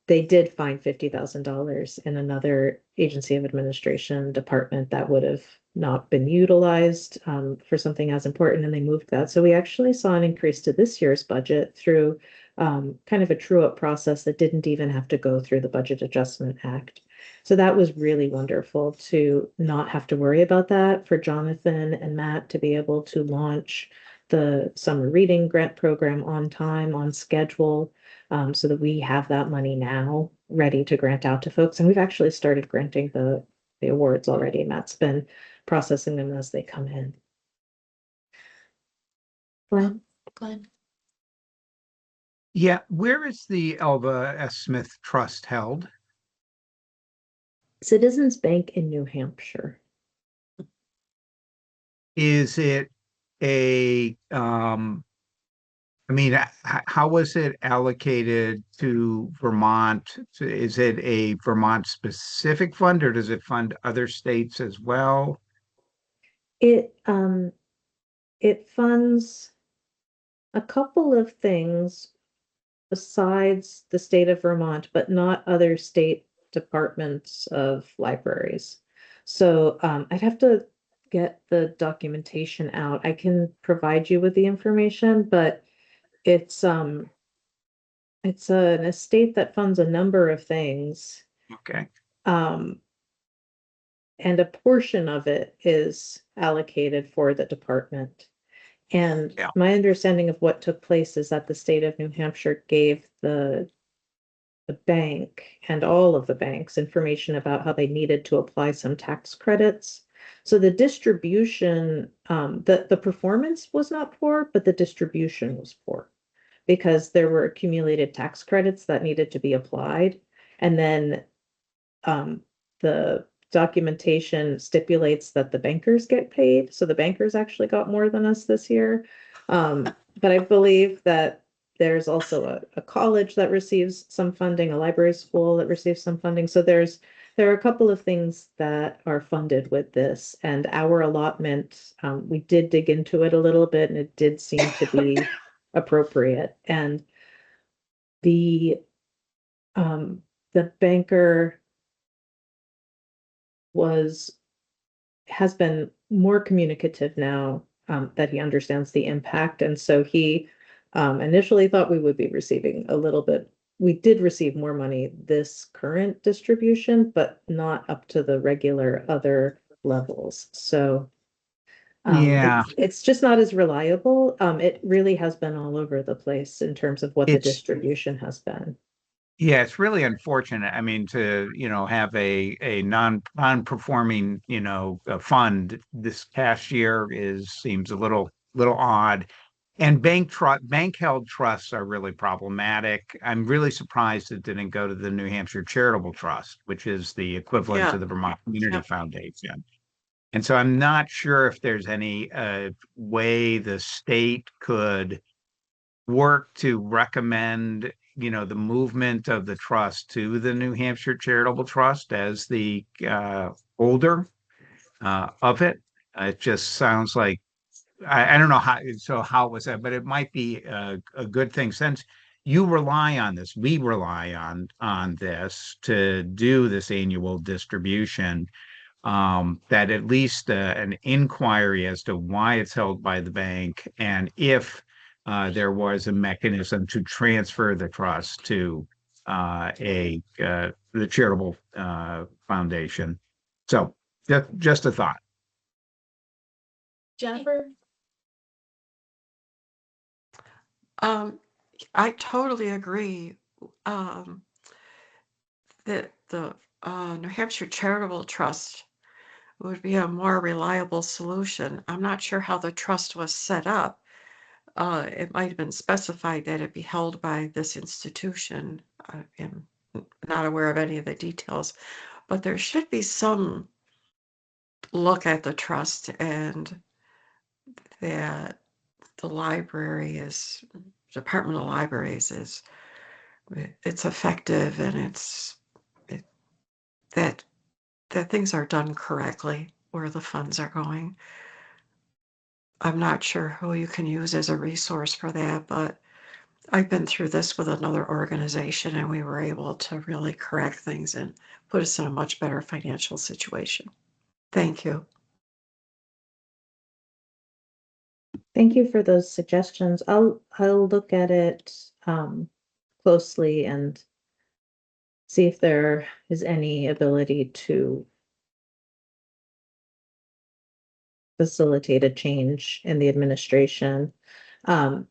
they did find $50,000 in another Agency of Administration department that would have not been utilized for something as important, and they moved that. So we actually saw an increase to this year's budget through kind of a true-up process that didn't even have to go through the Budget Adjustment Act. So that was really wonderful to not have to worry about that, for Jonathan and Matt to be able to launch the summer reading grant program on time, on schedule, so that we have that money now ready to grant out to folks. And we've actually started granting the awards already. Matt's been processing them as they come in. Glenn. Yeah, where is the Elva S. Smith Trust held? Citizens Bank in New Hampshire. Is it I mean, how was it allocated to Vermont? Is it a Vermont specific fund, or does it fund other states as well? It funds a couple of things besides the state of Vermont, but not other state departments of libraries. So I'd have to get the documentation out. I can provide you with the information, but it's an estate that funds a number of things. Okay. And a portion of it is allocated for the department. And my understanding of what took place is that the state of New Hampshire gave the bank and all of the banks information about how they needed to apply some tax credits So the distribution, the performance was not poor, but the distribution was poor because there were accumulated tax credits that needed to be applied. And then the documentation stipulates that the bankers get paid. So the bankers actually got more than us this year. But I believe that there's also a college that receives some funding, a library school that receives some funding. So there are a couple of things that are funded with this, and our allotment, we did dig into it a little bit, and it did seem to be appropriate. And the banker has been more communicative now, that he understands the impact. And so he initially thought we would be receiving a little bit. We did receive more money this current distribution, but not up to the regular other levels. So Yeah, it's just not as reliable. It really has been all over the place in terms of what the it's distribution has been. yeah, it's really unfortunate. I mean, to have a non-performing fund this past year seems a little odd. And bank held trusts are really problematic. I'm really surprised it didn't go to the New Hampshire Charitable Trust, which is the equivalent to Yeah. the Vermont Community Yep. Foundation. And so I'm not sure if there's any way the state could work to recommend, the movement of the trust to the New Hampshire Charitable Trust as the holder of it. It just sounds like I don't know how it was that, but it might be a good thing since you rely on this. We rely on this to do this annual distribution. That at least an inquiry as to why it's held by the bank and if there was a mechanism to transfer the trust to the charitable foundation. So just a thought. Jennifer? I totally agree um, that the New Hampshire Charitable Trust would be a more reliable solution. I'm not sure how the trust was set up. It might have been specified that it be held by this institution. I am not aware of any of the details, but there should be some look at the trust and that the Department of Libraries it's effective and that things are done correctly where the funds are going. I'm not sure who you can use as a resource for that, but I've been through this with another organization and we were able to really correct things and put us in a much better financial situation. Thank you. Thank you for those suggestions. I'll look at it closely and see if there is any ability to facilitate a change in the administration of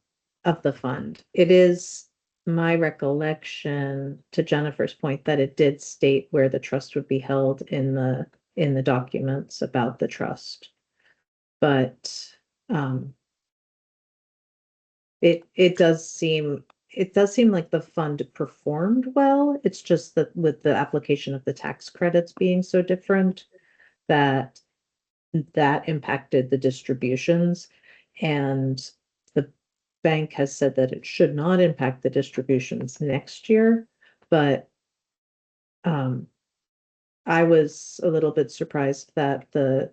the fund. It is my recollection, to Jennifer's point, that it did state where the trust would be held in the documents about the trust. But it does seem like the fund performed well. It's just that with the application of the tax credits being so different, that impacted the distributions. And the bank has said that it should not impact the distributions next year. But I was a little bit surprised that the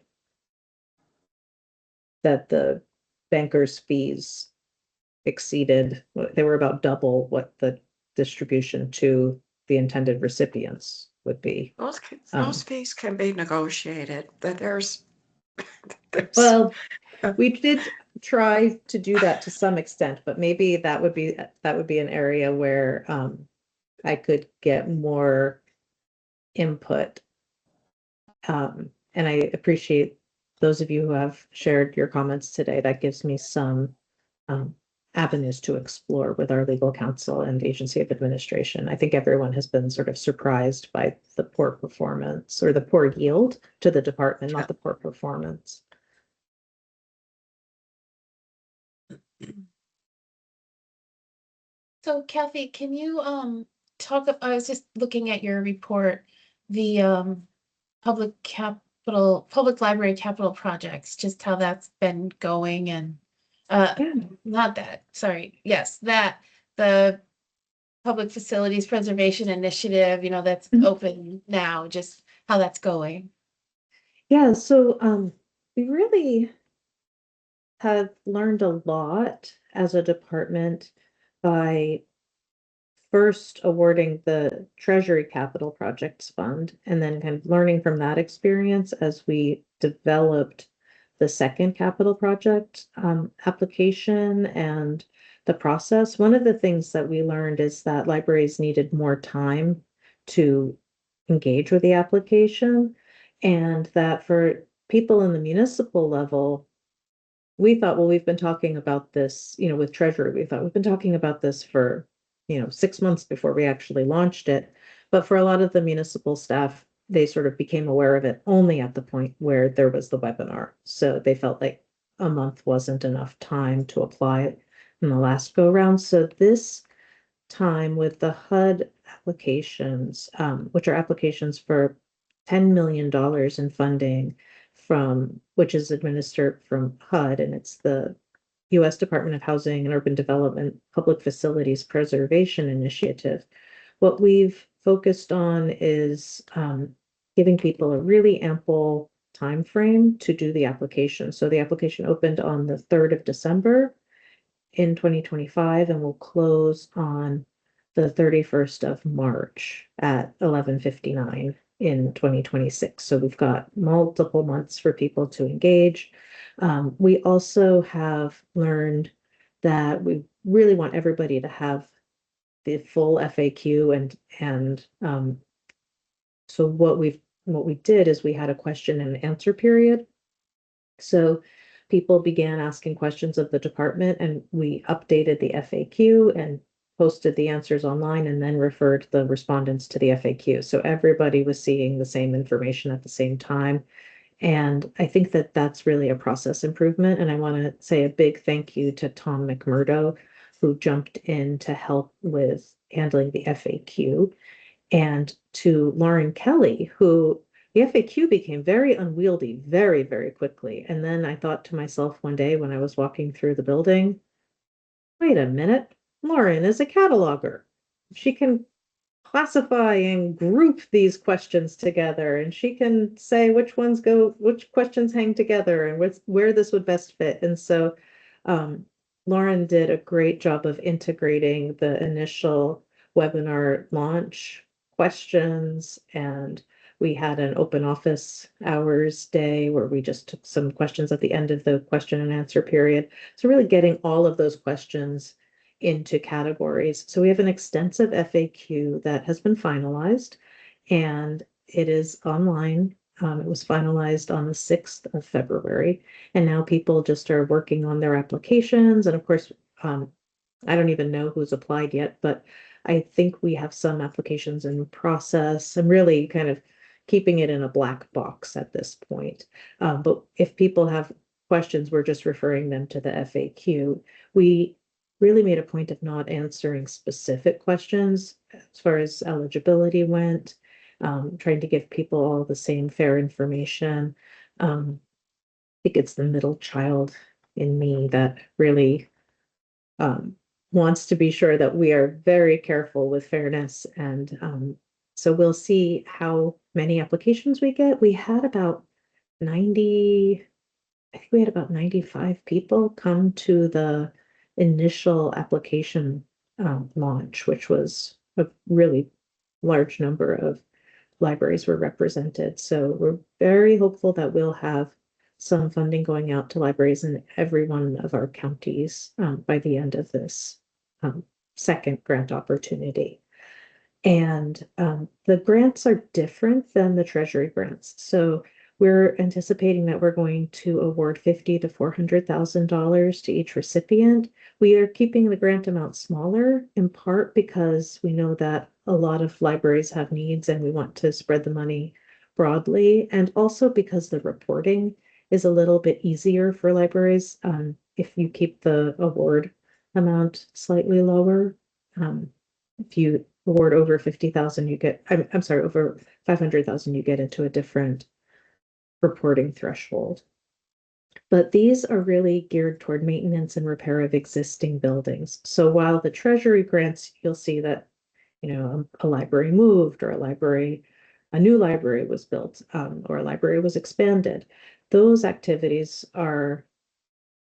bankers' fees exceeded, they were about double what the distribution to the intended recipients would be. Those fees can be negotiated. There's Well, we did try to do that to some extent, but maybe that would be an area where I could get more input. And I appreciate those of you who have shared your comments today. That gives me some avenues to explore with our legal counsel and agency of administration. I think everyone has been sort of surprised by the poor performance or the poor yield to the department, not the poor performance. So Kathy, can you I was just looking at your report, the public library capital projects, just how that's been going and not that, sorry, yes, that the public facilities preservation initiative, that's open now, just how that's going. Yeah, so we really have learned a lot as a department by first awarding the Treasury Capital Projects Fund and then kind of learning from that experience as we developed the second capital project application and the process. One of the things that we learned is that libraries needed more time to engage with the application, and that for people in the municipal level, we thought, well, we've been talking about this, with Treasury, we thought we've been talking about this for, 6 months before we actually launched it. But for a lot of the municipal staff, they sort of became aware of it only at the point where there was the webinar. So they felt like a month wasn't enough time to apply it in the last go round. So this time with the HUD applications, which are applications for $10 million in funding which is administered from HUD, and it's the U.S. Department of Housing and Urban Development Public Facilities Preservation Initiative. What we've focused on is giving people a really ample time frame to do the application. So the application opened on the 3rd of December in 2025 and will close on the 31st of March at 11:59 in 2026. So we've got multiple months for people to engage. We also have learned that we really want everybody to have the full FAQ and so what we did is we had a question and answer period. So people began asking questions of the department, and we updated the FAQ and posted the answers online and then referred the respondents to the FAQ. So everybody was seeing the same information at the same time. And I think that that's really a process improvement. And I want to say a big thank you to Tom McMurdo, who jumped in to help with handling the FAQ, and to Lauren Kelly, who the FAQ became very unwieldy very, very quickly. And then I thought to myself one day when I was walking through the building, wait a minute, Lauren is a cataloger. She can classify and group these questions together, and she can say which questions hang together and where this would best fit. And so Lauren did a great job of integrating the initial webinar launch questions, and we had an open office hours day where we just took some questions at the end of the question and answer period. So really getting all of those questions into categories. So we have an extensive FAQ that has been finalized, and it is online. It was finalized on the 6th of February, and now people just are working on their applications. And of course, I don't even know who's applied yet, but I think we have some applications in process. I'm really kind of keeping it in a black box at this point. But if people have questions, we're just referring them to the FAQ. We really made a point of not answering specific questions as far as eligibility went, trying to give people all the same fair information. I think it's the middle child in me that really wants to be sure that we are very careful with fairness. And so we'll see how many applications we get. We had about 90, I think we had about 95 people come to the initial application launch, which was a really large number of libraries were represented. So we're very hopeful that we'll have some funding going out to libraries in every one of our counties by the end of this second grant opportunity. And the grants are different than the Treasury grants. So We're anticipating that we're going to award $50,000 to $400,000 to each recipient. We are keeping the grant amount smaller in part because we know that a lot of libraries have needs and we want to spread the money broadly, and also because the reporting is a little bit easier for libraries if you keep the award amount slightly lower. If you award over 50,000, you get, I'm sorry, over 500,000, you get into a different reporting threshold. But these are really geared toward maintenance and repair of existing buildings. So while the Treasury grants, you'll see that, you know, a library moved or a new library was built or a library was expanded. Those activities are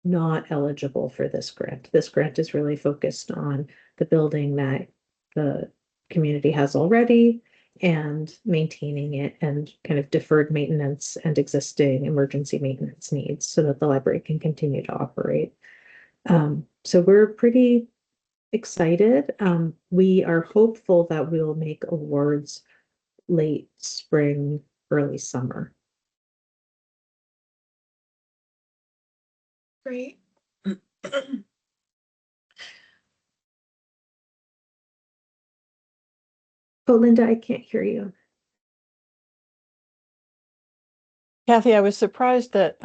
not eligible for this grant. This grant is really focused on the building that the community has already and maintaining it and kind of deferred maintenance and existing emergency maintenance needs so that the library can continue to operate. So we're pretty excited. We are hopeful that we'll make awards late spring, early summer. Great. Oh, Linda, I can't hear you. Kathy, I was surprised that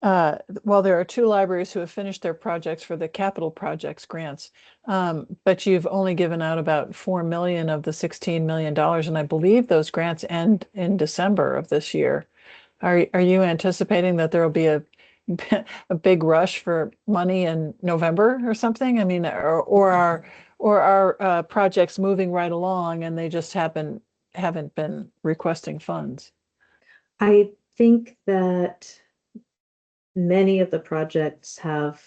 while there are 2 libraries who have finished their projects for the capital projects grants, but you've only given out about 4 million of the $16 million, and I believe those grants end in December of this year. Are you anticipating that there will be a big rush for money in November or something? I mean, or are projects moving right along and they just haven't been requesting funds? I think that many of the projects have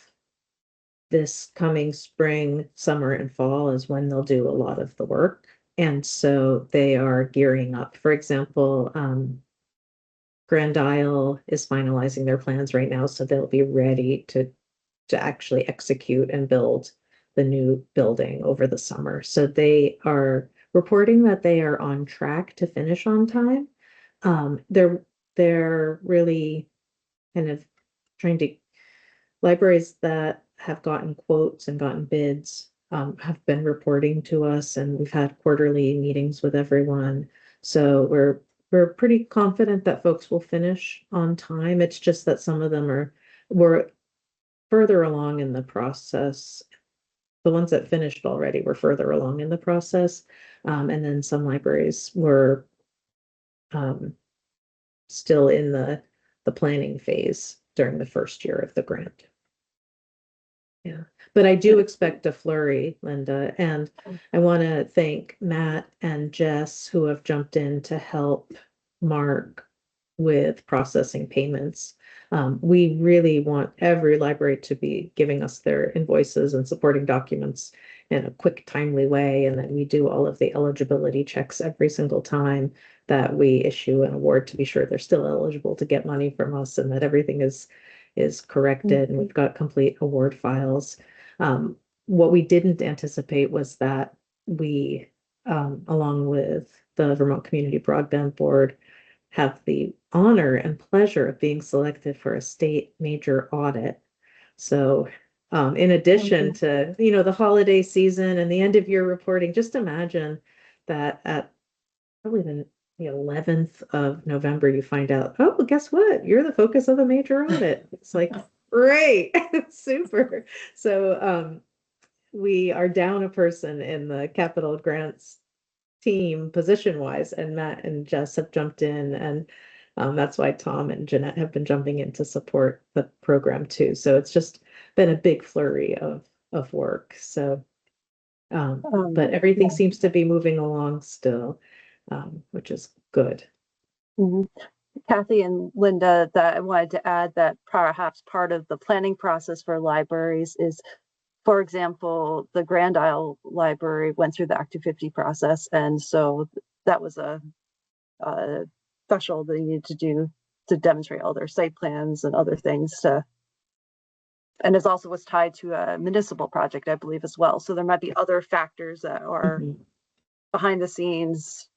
this coming spring, summer, and fall is when they'll do a lot of the work. And so they are gearing up. For example, Grand Isle is finalizing their plans right now, so they'll be ready to actually execute and build the new building over the summer. So they are reporting that they are on track to finish on time. They're really kind of trying to, libraries that have gotten quotes and gotten bids have been reporting to us, and we've had quarterly meetings with everyone. So we're pretty confident that folks will finish on time. It's just that some of them were further along in the process. The ones that finished already were further along in the process. And then some libraries were still in the planning phase during the first year of the grant. Yeah, but I do expect a flurry, Linda, and I want to thank Matt and Jess who have jumped in to help Mark with processing payments. We really want every library to be giving us their invoices and supporting documents in a quick, timely way, and then we do all of the eligibility checks every single time that we issue an award to be sure they're still eligible to get money from us and that everything is corrected and we've got complete award files. What we didn't anticipate was that we, along with the Vermont Community Broadband Board, have the honor and pleasure of being selected for a state major audit. So in addition to, you know, the holiday season and the end of year reporting, just imagine that at probably the 11th of November, you find out, oh, guess what? You're the focus of a major audit. It's like, great, super. So we are down a person in the capital grants team position-wise, and Matt and Jess have jumped in, and that's why Tom and Jeanette have been jumping in to support the program too. So it's just been a big flurry of work. So, but everything seems to be moving along still. Which is good. Kathy and Linda, that I wanted to add that perhaps part of the planning process for libraries is, for example, the Grand Isle Library went through the Act 250 process, and so that was a threshold they needed to do to demonstrate all their site plans and other things and it also was tied to a municipal project, I believe, as well. So there might be other factors that are behind the scenes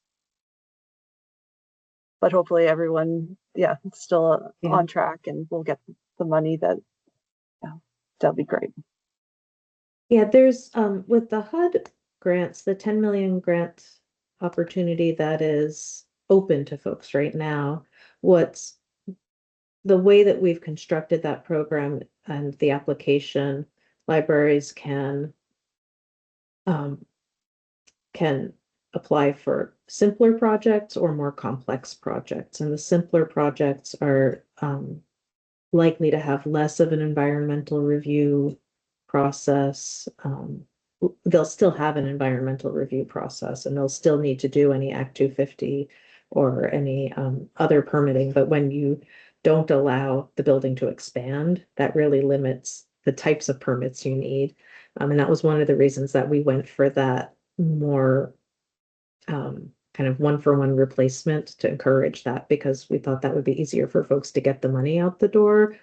but hopefully everyone, yeah, it's still on track and we'll get the money that, that'll be great. Yeah, there's with the HUD grants, the 10 million grant opportunity that is open to folks right now. What's the way that we've constructed that program and the application, libraries can apply for simpler projects or more complex projects. And the simpler projects are likely to have less of an environmental review process. They'll still have an environmental review process and they'll still need to do any Act 250 or any other permitting. But when you don't allow the building to expand, that really limits the types of permits you need. And that was one of the reasons that we went for that more kind of one-for-one replacement to encourage that, because we thought that would be easier for folks to get the money out the door,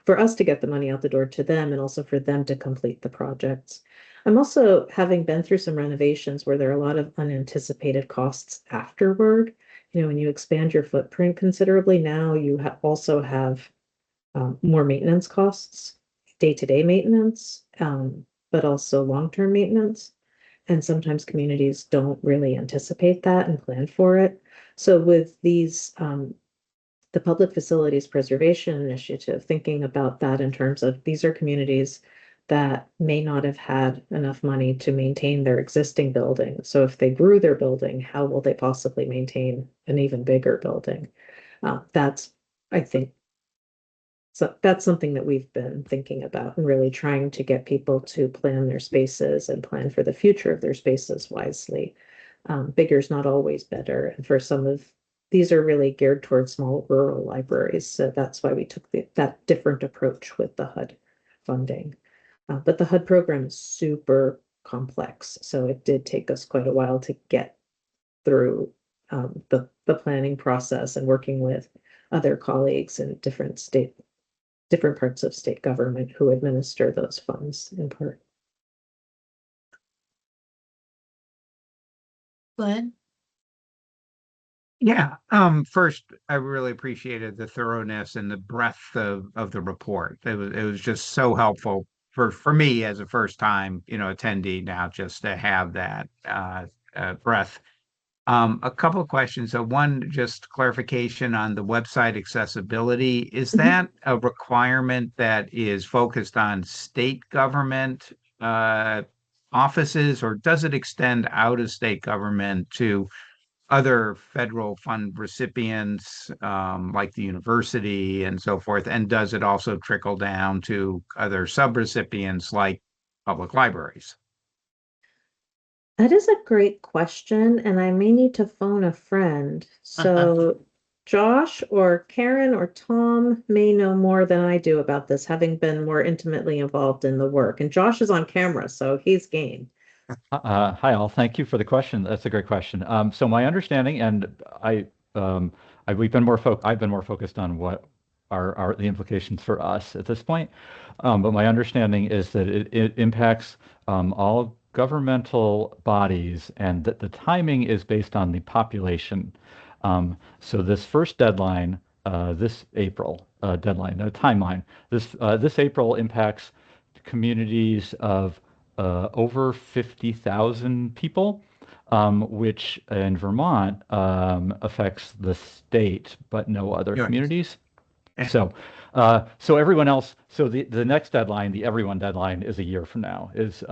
for us to get the money out the door to them, and also for them to complete the projects. I'm also, having been through some renovations where there are a lot of unanticipated costs afterward. When you expand your footprint considerably, now you also have more maintenance costs, day-to-day maintenance, but also long-term maintenance. And sometimes communities don't really anticipate that and plan for it. So with these, the Public Facilities Preservation Initiative, thinking about that in terms of these are communities that may not have had enough money to maintain their existing building. So if they grew their building, how will they possibly maintain an even bigger building? That's, I think, so that's something that we've been thinking about and really trying to get people to plan their spaces and plan for the future of their spaces wisely. Bigger is not always better. And for some of these are really geared towards small rural libraries. So that's why we took that different approach with the HUD funding. But the HUD program is super complex. So it did take us quite a while to get through the planning process and working with other colleagues in different parts of state government who administer those funds in part. Glenn? Yeah. First, I really appreciated the thoroughness and the breadth of the report. It was just so helpful for me as a first time, attendee now, just to have that breadth. A couple of questions. So one, just clarification on the website accessibility. Is that a requirement that is focused on state government offices, or does it extend out of state government to other federal fund recipients, like the university and so forth? And does it also trickle down to other subrecipients like public libraries? That is a great question, and I may need to phone a friend. So Josh or Karen or Tom may know more than I do about this, having been more intimately involved in the work. And Josh is on camera, so he's game. Hi all, thank you for the question. That's a great question. So my understanding, and I've been more focused on what are the implications for us at this point. But my understanding is that it impacts all governmental bodies, and that the timing is based on the population. So this first deadline, this April deadline, no timeline, this April impacts communities of over 50,000 people, which in Vermont affects the state, but no other communities. So, so everyone else, so the next deadline, the everyone deadline, is a year from now, is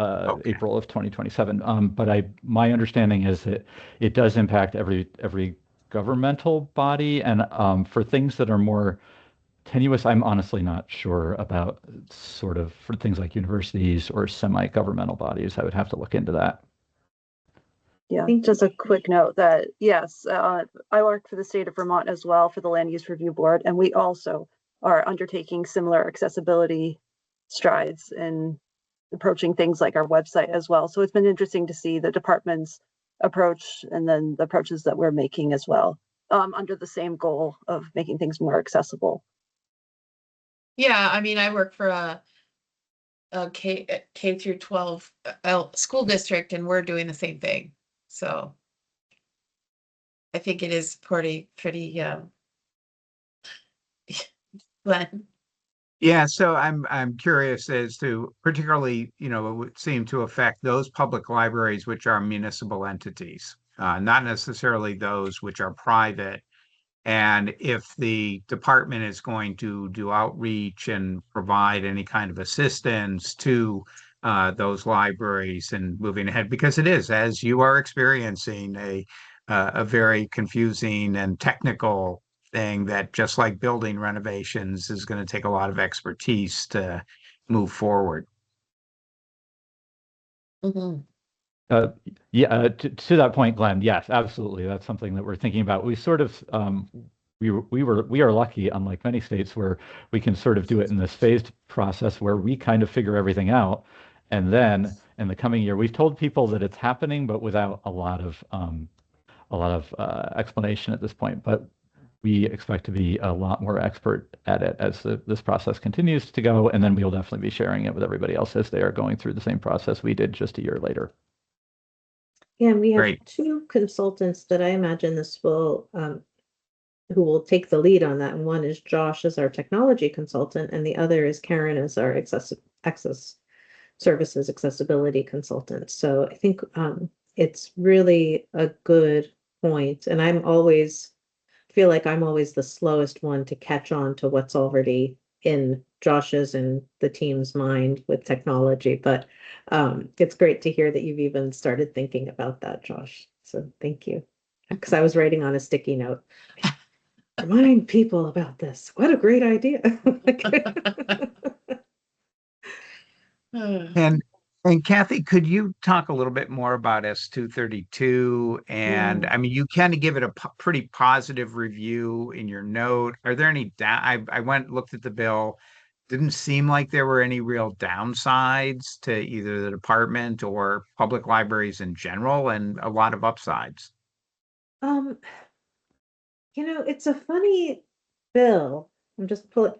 April of 2027. But my understanding is that it does impact every governmental body, and for things that are more tenuous, I'm honestly not sure about, sort of for things like universities or semi-governmental bodies. I would have to look into that. Yeah, just a quick note that, yes, I work for the state of Vermont as well for the Land Use Review Board, and we also are undertaking similar accessibility strides in approaching things like our website as well. So it's been interesting to see the department's approach and then the approaches that we're making as well, under the same goal of making things more accessible. Yeah, I mean, I work for a K through 12 school district, and we're doing the same thing. So I think it is pretty, Glenn. Yeah, so I'm curious as to particularly, it would seem to affect those public libraries which are municipal entities, not necessarily those which are private. And if the department is going to do outreach and provide any kind of assistance to those libraries and moving ahead, because it is, as you are experiencing, a very confusing and technical thing that, just like building renovations, is going to take a lot of expertise to move forward. Mhm. Yeah, to that point, Glenn, yes, absolutely. That's something that we're thinking about. We sort of we are lucky, unlike many states, where we can sort of do it in this phased process where we kind of figure everything out, and then in the coming year, we've told people that it's happening, but without a lot of explanation at this point. But we expect to be a lot more expert at it as this process continues to go, and then we'll definitely be sharing it with everybody else as they are going through the same process we did just a year later. Yeah, and we have Great. 2 consultants that I imagine this will, who will take the lead on that. And one is Josh as our technology consultant, and the other is Karen as our access services accessibility consultant. So I think it's really a good point. And feel like I'm always the slowest one to catch on to what's already in Josh's and the team's mind with technology. But it's great to hear that you've even started thinking about that, Josh. So thank you. Because I was writing on a sticky note. Remind people about this. What a great idea. And Kathy, could you talk a little bit more about S232? And Yeah. I mean, you kind of give it a pretty positive review in your note. Are there any I went and looked at the bill. Didn't seem like there were any real downsides to either the department or public libraries in general, and a lot of upsides. Um, it's a funny bill. I'm just pulling.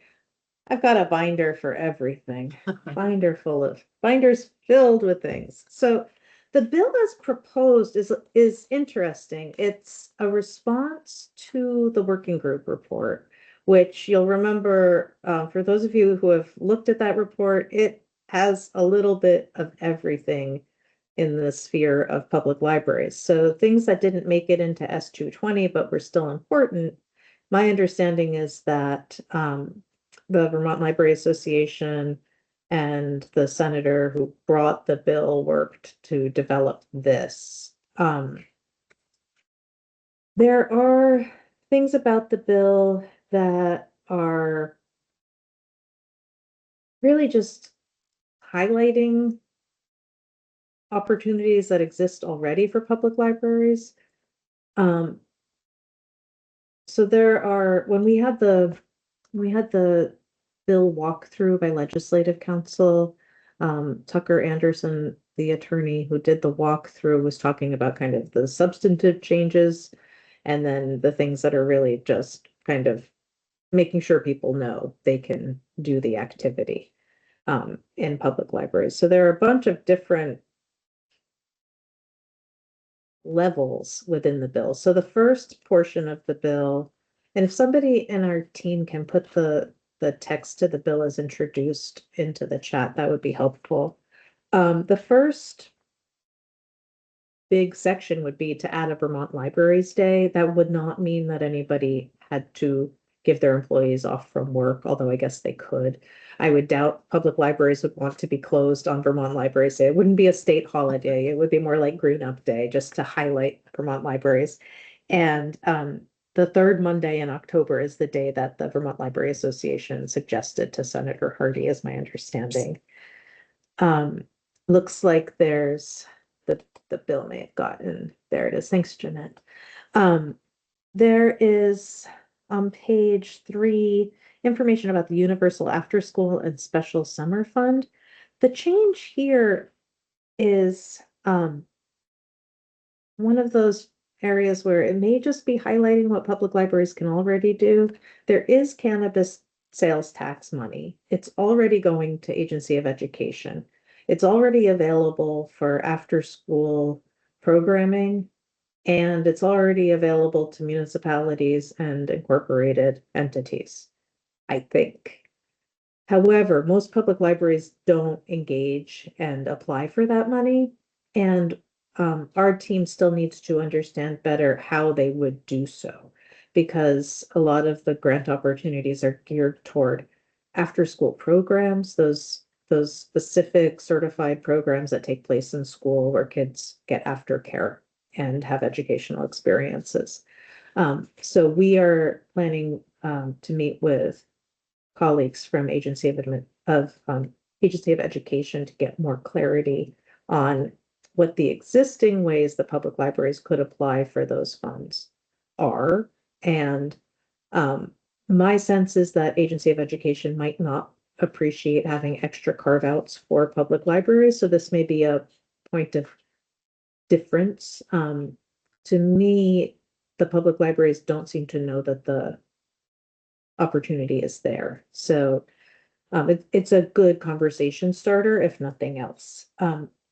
I've got a binder for everything. Binders filled with things. So the bill as proposed is interesting. It's a response to the working group report, which you'll remember, for those of you who have looked at that report, it has a little bit of everything in the sphere of public libraries. So things that didn't make it into S220 but were still important. My understanding is that the Vermont Library Association and the senator who brought the bill worked to develop this. There are things about the bill that are really just highlighting opportunities that exist already for public libraries. So there are, when we had the bill walkthrough by Legislative Council, Tucker Anderson, the attorney who did the walkthrough, was talking about kind of the substantive changes and then the things that are really just kind of making sure people know they can do the activity in public libraries. So there are a bunch of different levels within the bill. So the first portion of the bill, and if somebody in our team can put the text to the bill as introduced into the chat, that would be helpful. The first big section would be to add a Vermont Libraries Day. That would not mean that anybody had to give their employees off from work, although I guess they could. I would doubt public libraries would want to be closed on Vermont Libraries Day. It wouldn't be a state holiday. It would be more like Green Up Day, just to highlight Vermont libraries. And the third Monday in October is the day that the Vermont Library Association suggested to Senator Hardy, is my understanding. Looks like there's the bill may have gotten, there it is. Thanks, Jeanette. There is on page 3 information about the Universal After School and Special Summer Fund. The change here is one of those areas where it may just be highlighting what public libraries can already do. There is cannabis sales tax money. It's already going to Agency of Education. It's already available for after school programming. and it's already available to municipalities and incorporated entities, I think. However, most public libraries don't engage and apply for that money. And our team still needs to understand better how they would do so, because a lot of the grant opportunities are geared toward after school programs, those specific certified programs that take place in school where kids get aftercare and have educational experiences. So we are planning to meet with colleagues from Agency of Education to get more clarity on what the existing ways that public libraries could apply for those funds are. And my sense is that Agency of Education might not appreciate having extra carve outs for public libraries. So this may be a point of difference. To me, the public libraries don't seem to know that the opportunity is there. So it's a good conversation starter, if nothing else.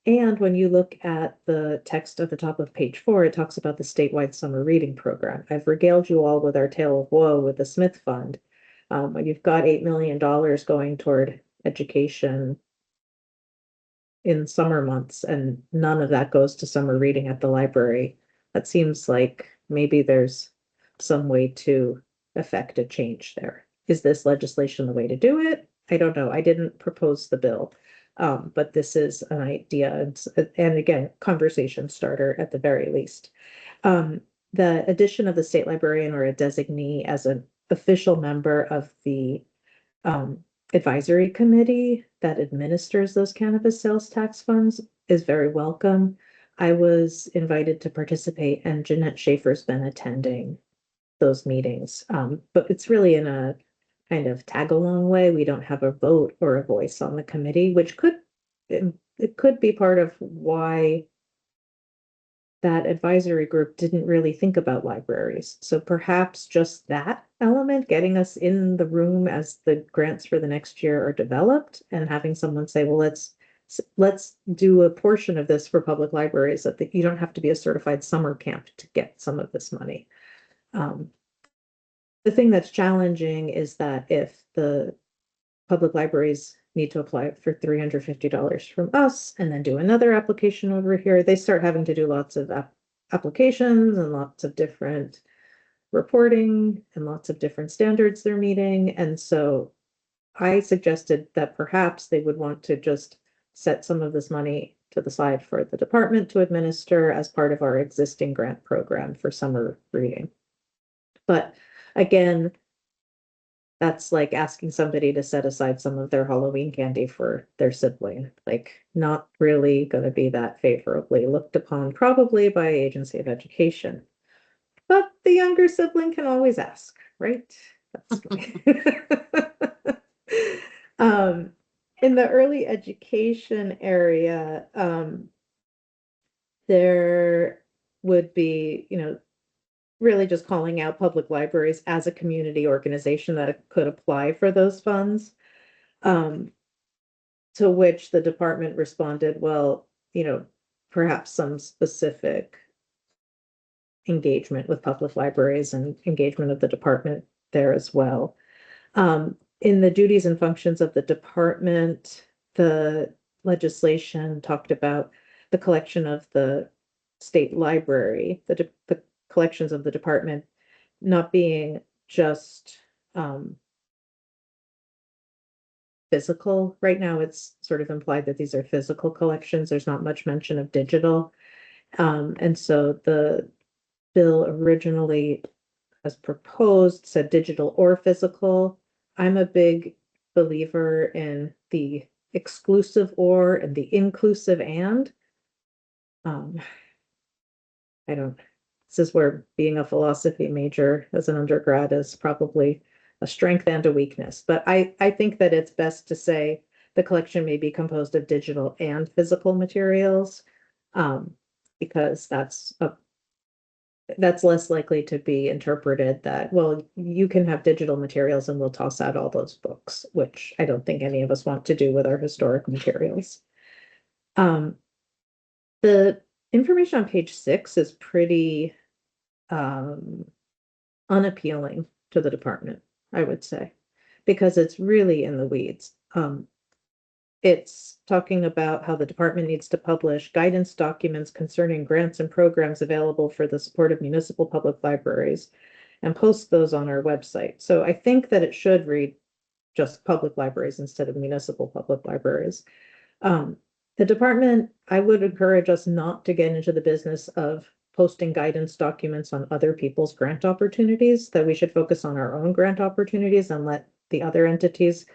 And when you look at the text at the top of page 4, it talks about the statewide summer reading program. I've regaled you all with our tale of woe with the Smith Fund. When you've got $8 million going toward education in summer months and none of that goes to summer reading at the library, that seems like maybe there's some way to effect a change there. Is this legislation the way to do it? I don't know. I didn't propose the bill, but this is an idea and again, conversation starter at the very least. The addition of the state librarian or a designee as an official member of the advisory committee that administers those cannabis sales tax funds is very welcome. I was invited to participate and Jeanette Schaefer's been attending those meetings. But it's really in a kind of tag along way. We don't have a vote or a voice on the committee, which it could be part of why that advisory group didn't really think about libraries. So perhaps just that element, getting us in the room as the grants for the next year are developed and having someone say, well, let's do a portion of this for public libraries so that you don't have to be a certified summer camp to get some of this money. The thing that's challenging is that if the public libraries need to apply for $350 from us and then do another application over here, they start having to do lots of applications and lots of different reporting and lots of different standards they're meeting. And so I suggested that perhaps they would want to just set some of this money to the side for the department to administer as part of our existing grant program for summer reading. But again, that's like asking somebody to set aside some of their Halloween candy for their sibling. Like, not really going to be that favorably looked upon, probably by Agency of Education. But the younger sibling can always ask, right? That's in the early education area, there would be, really just calling out public libraries as a community organization that could apply for those funds. To which the department responded, well, perhaps some specific engagement with public libraries and engagement of the department there as well. In the duties and functions of the department, the legislation talked about the collection of the state library, the collections of the department not being just physical. Right now, it's sort of implied that these are physical collections. There's not much mention of digital. And so the bill originally, as proposed, said digital or physical. I'm a big believer in the exclusive or and the inclusive and. This is where being a philosophy major as an undergrad is probably a strength and a weakness. But I think that it's best to say the collection may be composed of digital and physical materials, because that's less likely to be interpreted that, well, you can have digital materials and we'll toss out all those books, which I don't think any of us want to do with our historic materials. The information on page 6 is pretty unappealing to the department, I would say, because it's really in the weeds. It's talking about how the department needs to publish guidance documents concerning grants and programs available for the support of municipal public libraries and post those on our website. So I think that it should read just public libraries instead of municipal public libraries. The department, I would encourage us not to get into the business of posting guidance documents on other people's grant opportunities, that we should focus on our own grant opportunities and let the other entities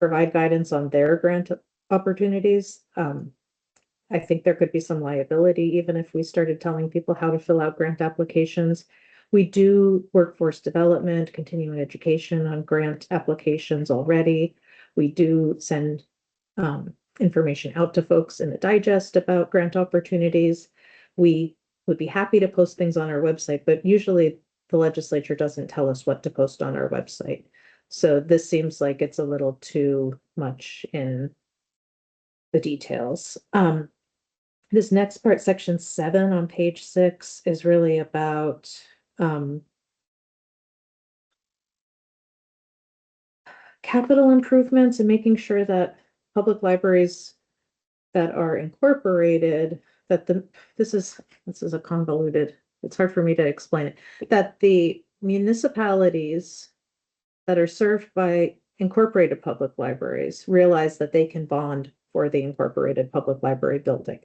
provide guidance on their grant opportunities. I think there could be some liability even if we started telling people how to fill out grant applications. We do workforce development, continuing education on grant applications already. We do send information out to folks in the digest about grant opportunities. We would be happy to post things on our website, but usually the legislature doesn't tell us what to post on our website. So this seems like it's a little too much in the details. This next part, section 7 on page 6, is really about capital improvements and making sure that public libraries that are incorporated, that this is a convoluted, it's hard for me to explain it, that the municipalities that are served by incorporated public libraries realize that they can bond for the incorporated public library building.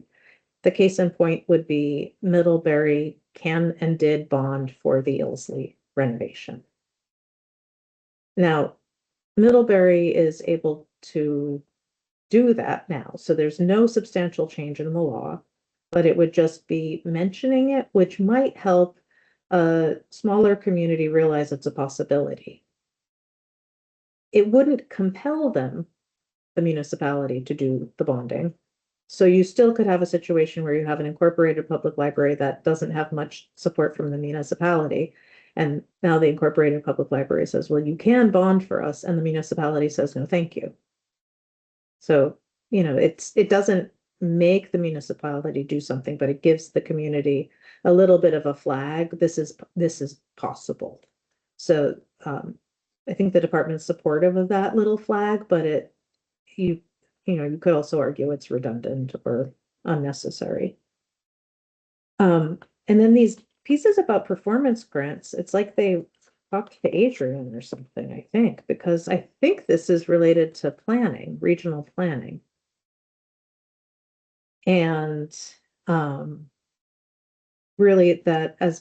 The case in point would be Middlebury can and did bond for the Ilsley renovation. Now, Middlebury is able to do that now, so there's no substantial change in the law, but it would just be mentioning it, which might help a smaller community realize it's a possibility. It wouldn't compel them, the municipality, to do the bonding. So you still could have a situation where you have an incorporated public library that doesn't have much support from the municipality. And now the incorporated public library says, well, you can bond for us. And the municipality says, no, thank you. So, it doesn't make the municipality do something, but it gives the community a little bit of a flag. This is possible. So I think the department's supportive of that little flag, but you could also argue it's redundant or unnecessary. And then these pieces about performance grants, it's like they talked to Adrian or something, I think, because I think this is related to planning, regional planning. And really that as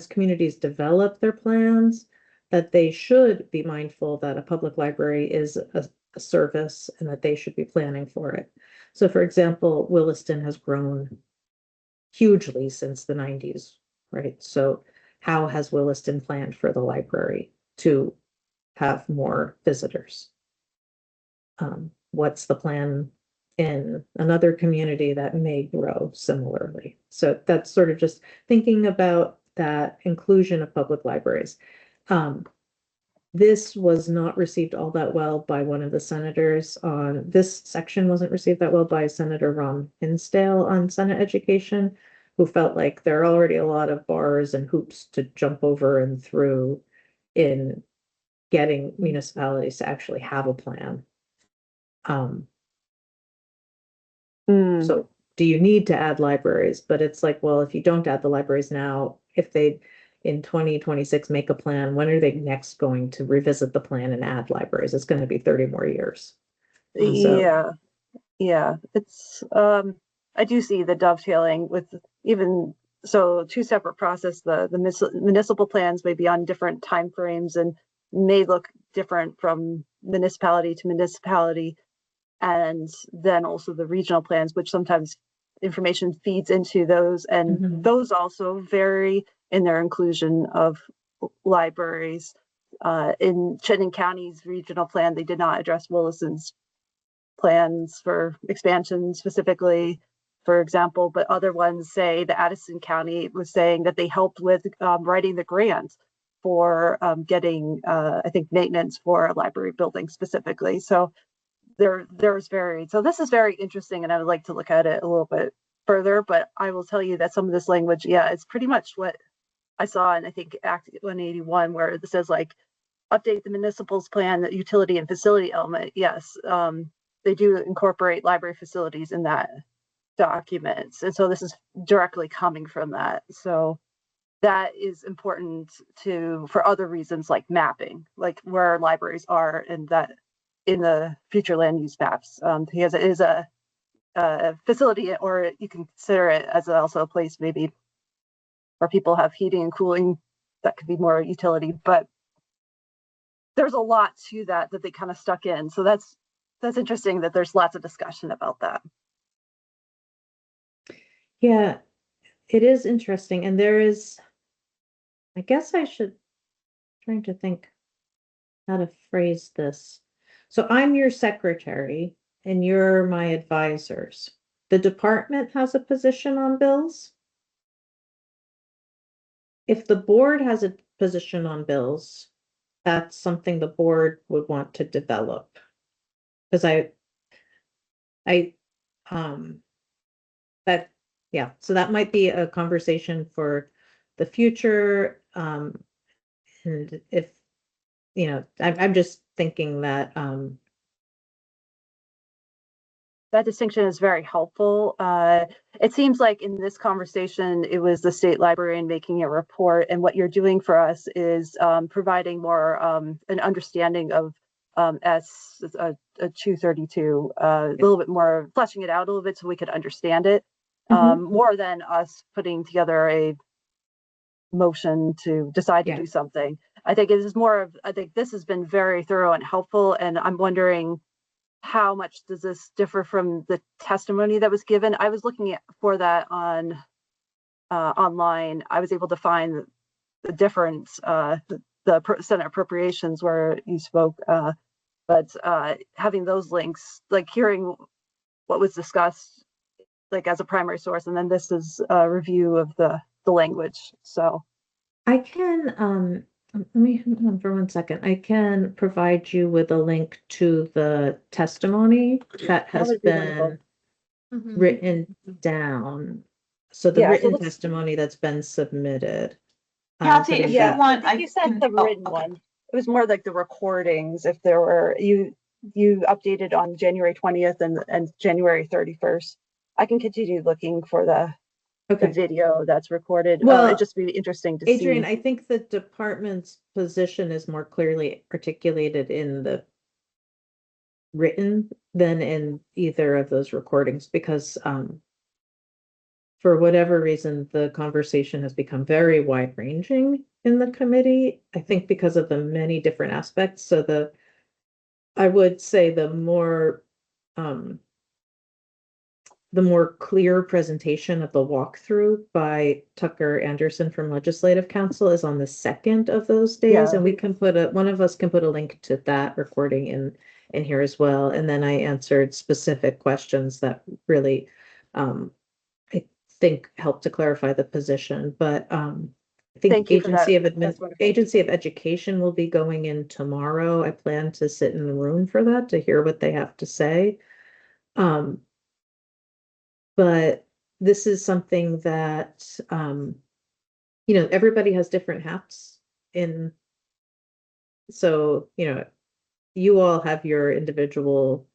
communities develop their plans, that they should be mindful that a public library is a service and that they should be planning for it. So for example, Williston has grown hugely since the 90s, right? So how has Williston planned for the library to have more visitors? What's the plan in another community that may grow similarly? So that's sort of just thinking about that inclusion of public libraries. This was not received all that well by one of the senators on this section wasn't received that well by Senator Ron Hinsdale on Senate Education, who felt like there are already a lot of bars and hoops to jump over and through in getting municipalities to actually have a plan. So do you need to add libraries? But it's like, well, if you don't add the libraries now, if they in 2026 make a plan, when are they next going to revisit the plan and add libraries? It's going to be 30 more years. Yeah. It's I do see the dovetailing with even so two separate processes. The municipal plans may be on different timeframes and may look different from municipality to municipality. And then also the regional plans, which sometimes information feeds into those, and those also vary in their inclusion of libraries. In Chittenden County's regional plan, they did not address Williston's plans for expansion specifically, for example, but other ones say the Addison County was saying that they helped with writing the grant for getting, I think, maintenance for a library building specifically. So there's varied. So this is very interesting, and I would like to look at it a little bit further, but I will tell you that some of this language, yeah, it's pretty much what I saw in, I think, Act 181, where it says like, update the municipal's plan, the utility and facility element. Yes, they do incorporate library facilities in that documents. And so this is directly coming from that. So that is important for other reasons like mapping, like where libraries are in the future land use maps, because it is a facility, or you can consider it as also a place maybe where people have heating and cooling. That could be more utility, but there's a lot to that they kind of stuck in. So that's interesting that there's lots of discussion about that. Yeah, it is interesting. And there is, I guess I should, trying to think how to phrase this. So I'm your secretary and you're my advisors. The department has a position on bills. If the board has a position on bills, that's something the board would want to develop. Because so that might be a conversation for the future. And if, I'm just thinking that, that distinction is very helpful. It seems like in this conversation, it was the state librarian making a report, and what you're doing for us is providing more an understanding of S 232, a little bit more, fleshing it out a little bit so we could understand it, more than us putting together a motion to decide to do something. I think I think this has been very thorough and helpful, and I'm wondering, how much does this differ from the testimony that was given? I was looking for that on online. I was able to find the difference, the Senate appropriations where you spoke, but having those links, like hearing what was discussed, like as a primary source, and then this is a review of the language. So I can let me hang on for 1 second. I can provide you with a link to the testimony that has been written down. So the written testimony that's been submitted. Kathy, if you want, I think you sent the written one. It was more like the recordings. If there were, you updated on January 20th and January 31st. I can continue looking for the video that's recorded. Well, it'd just be interesting to see. Adrian, I think the department's position is more clearly articulated in the written than in either of those recordings, because for whatever reason, the conversation has become very wide-ranging in the committee, I think because of the many different aspects. So I would say the more clear presentation of the walkthrough by Tucker Anderson from Legislative Council is on the second of those days. And we can one of us can put a link to that recording in here as well. And then I answered specific questions that really, I think helped to clarify the position. But I think Agency of Education will be going in tomorrow. I plan to sit in the room for that to hear what they have to say. But this is something that, everybody has different hats in. So, you all have your individual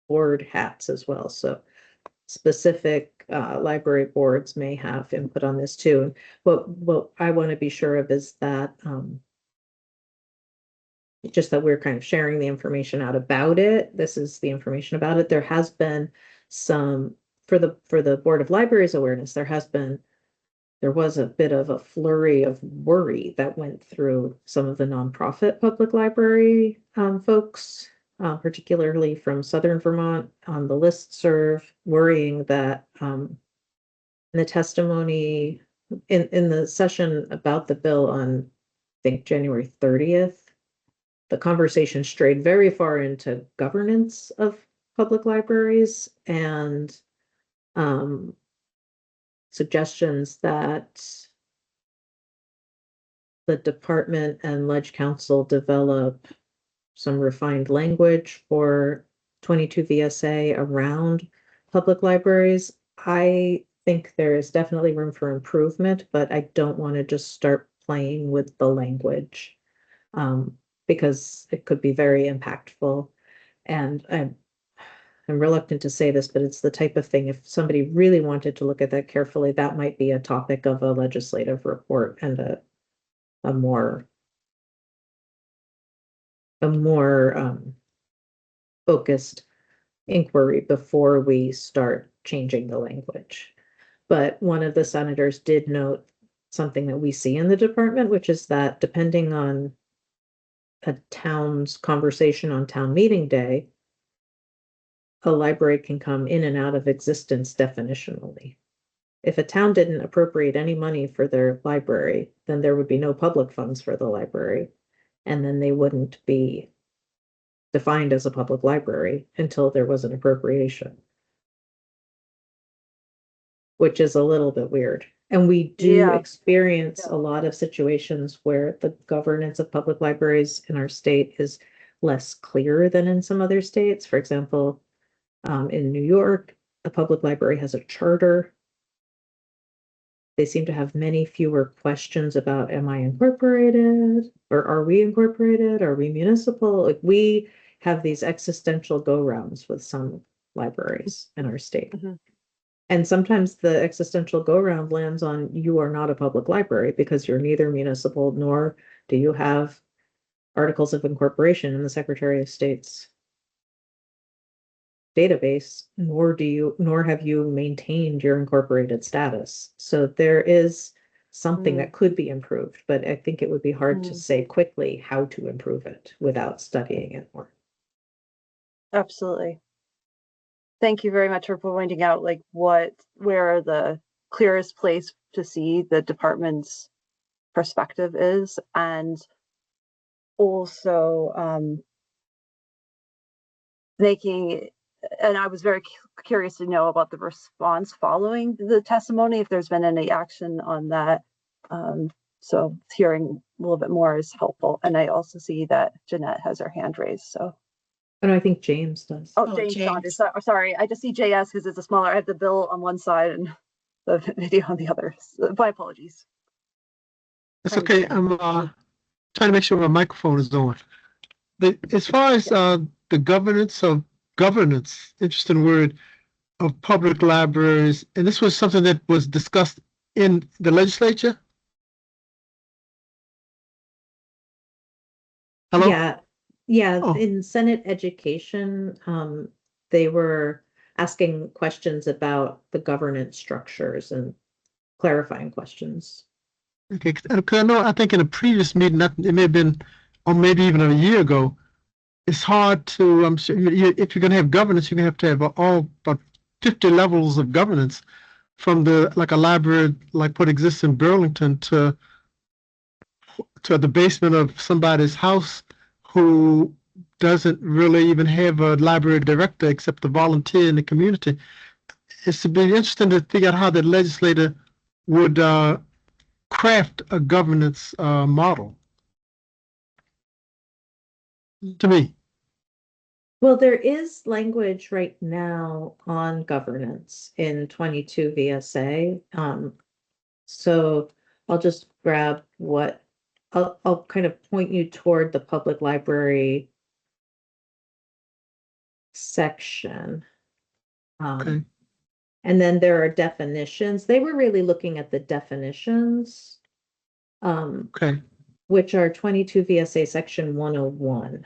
board hats as well. So specific library boards may have input on this too. What I want to be sure of is that just that we're kind of sharing the information out about it. This is the information about it. There has been some for the Board of Libraries awareness. There was a bit of a flurry of worry that went through some of the nonprofit public library folks, particularly from Southern Vermont on the listserv, worrying that in the testimony in the session about the bill on, I think, January 30th, the conversation strayed very far into governance of public libraries and suggestions that the department and Ledge Council develop some refined language for 22 VSA around public libraries. I think there is definitely room for improvement, but I don't want to just start playing with the language because it could be very impactful. And I'm reluctant to say this, but it's the type of thing, if somebody really wanted to look at that carefully, that might be a topic of a legislative report and a more focused inquiry before we start changing the language. But one of the senators did note something that we see in the department, which is that depending on a town's conversation on town meeting day, a library can come in and out of existence definitionally. If a town didn't appropriate any money for their library, then there would be no public funds for the library, and then they wouldn't be defined as a public library until there was an appropriation, which is a little bit weird. And we do experience a lot of situations where the governance of public libraries in our state is less clear than in some other states. For example, in New York, a public library has a charter. They seem to have many fewer questions about, am I incorporated? Or are we incorporated? Are we municipal? Like, we have these existential go-rounds with some libraries in our state. And sometimes the existential go-round lands on, you are not a public library because you're neither municipal nor do you have articles of incorporation in the Secretary of State's database, nor have you maintained your incorporated status. So there is something that could be improved, but I think it would be hard to say quickly how to improve it without studying it more. Absolutely. Thank you very much for pointing out like where the clearest place to see the department's perspective is, and also and I was very curious to know about the response following the testimony, if there's been any action on that. So hearing a little bit more is helpful. And I also see that Jeanette has her hand raised, so. And I think James does. Oh, James Saunders. Sorry, I just see JS because it's a smaller. I have the bill on one side and the video on the other. So my apologies. That's okay. I'm trying to make sure my microphone is on. As far as the governance, interesting word, of public libraries, and this was something that was discussed in the legislature? Hello? Yeah. In Senate Education, they were asking questions about the governance structures and clarifying questions. Okay, because I think in a previous meeting, it may have been, or maybe even a year ago, it's hard to, I'm sure, if you're going to have governance, you're going to have all about 50 levels of governance, from like a library like what exists in Burlington to the basement of somebody's house who doesn't really even have a library director except a volunteer in the community. It's to be interesting to figure out how the legislator would craft a governance model, to me. Well, there is language right now on governance in 22 VSA. So I'll just grab I'll kind of point you toward the public library section. Okay. And then there are definitions. They were really looking at the definitions, Okay. which are 22 VSA section 101.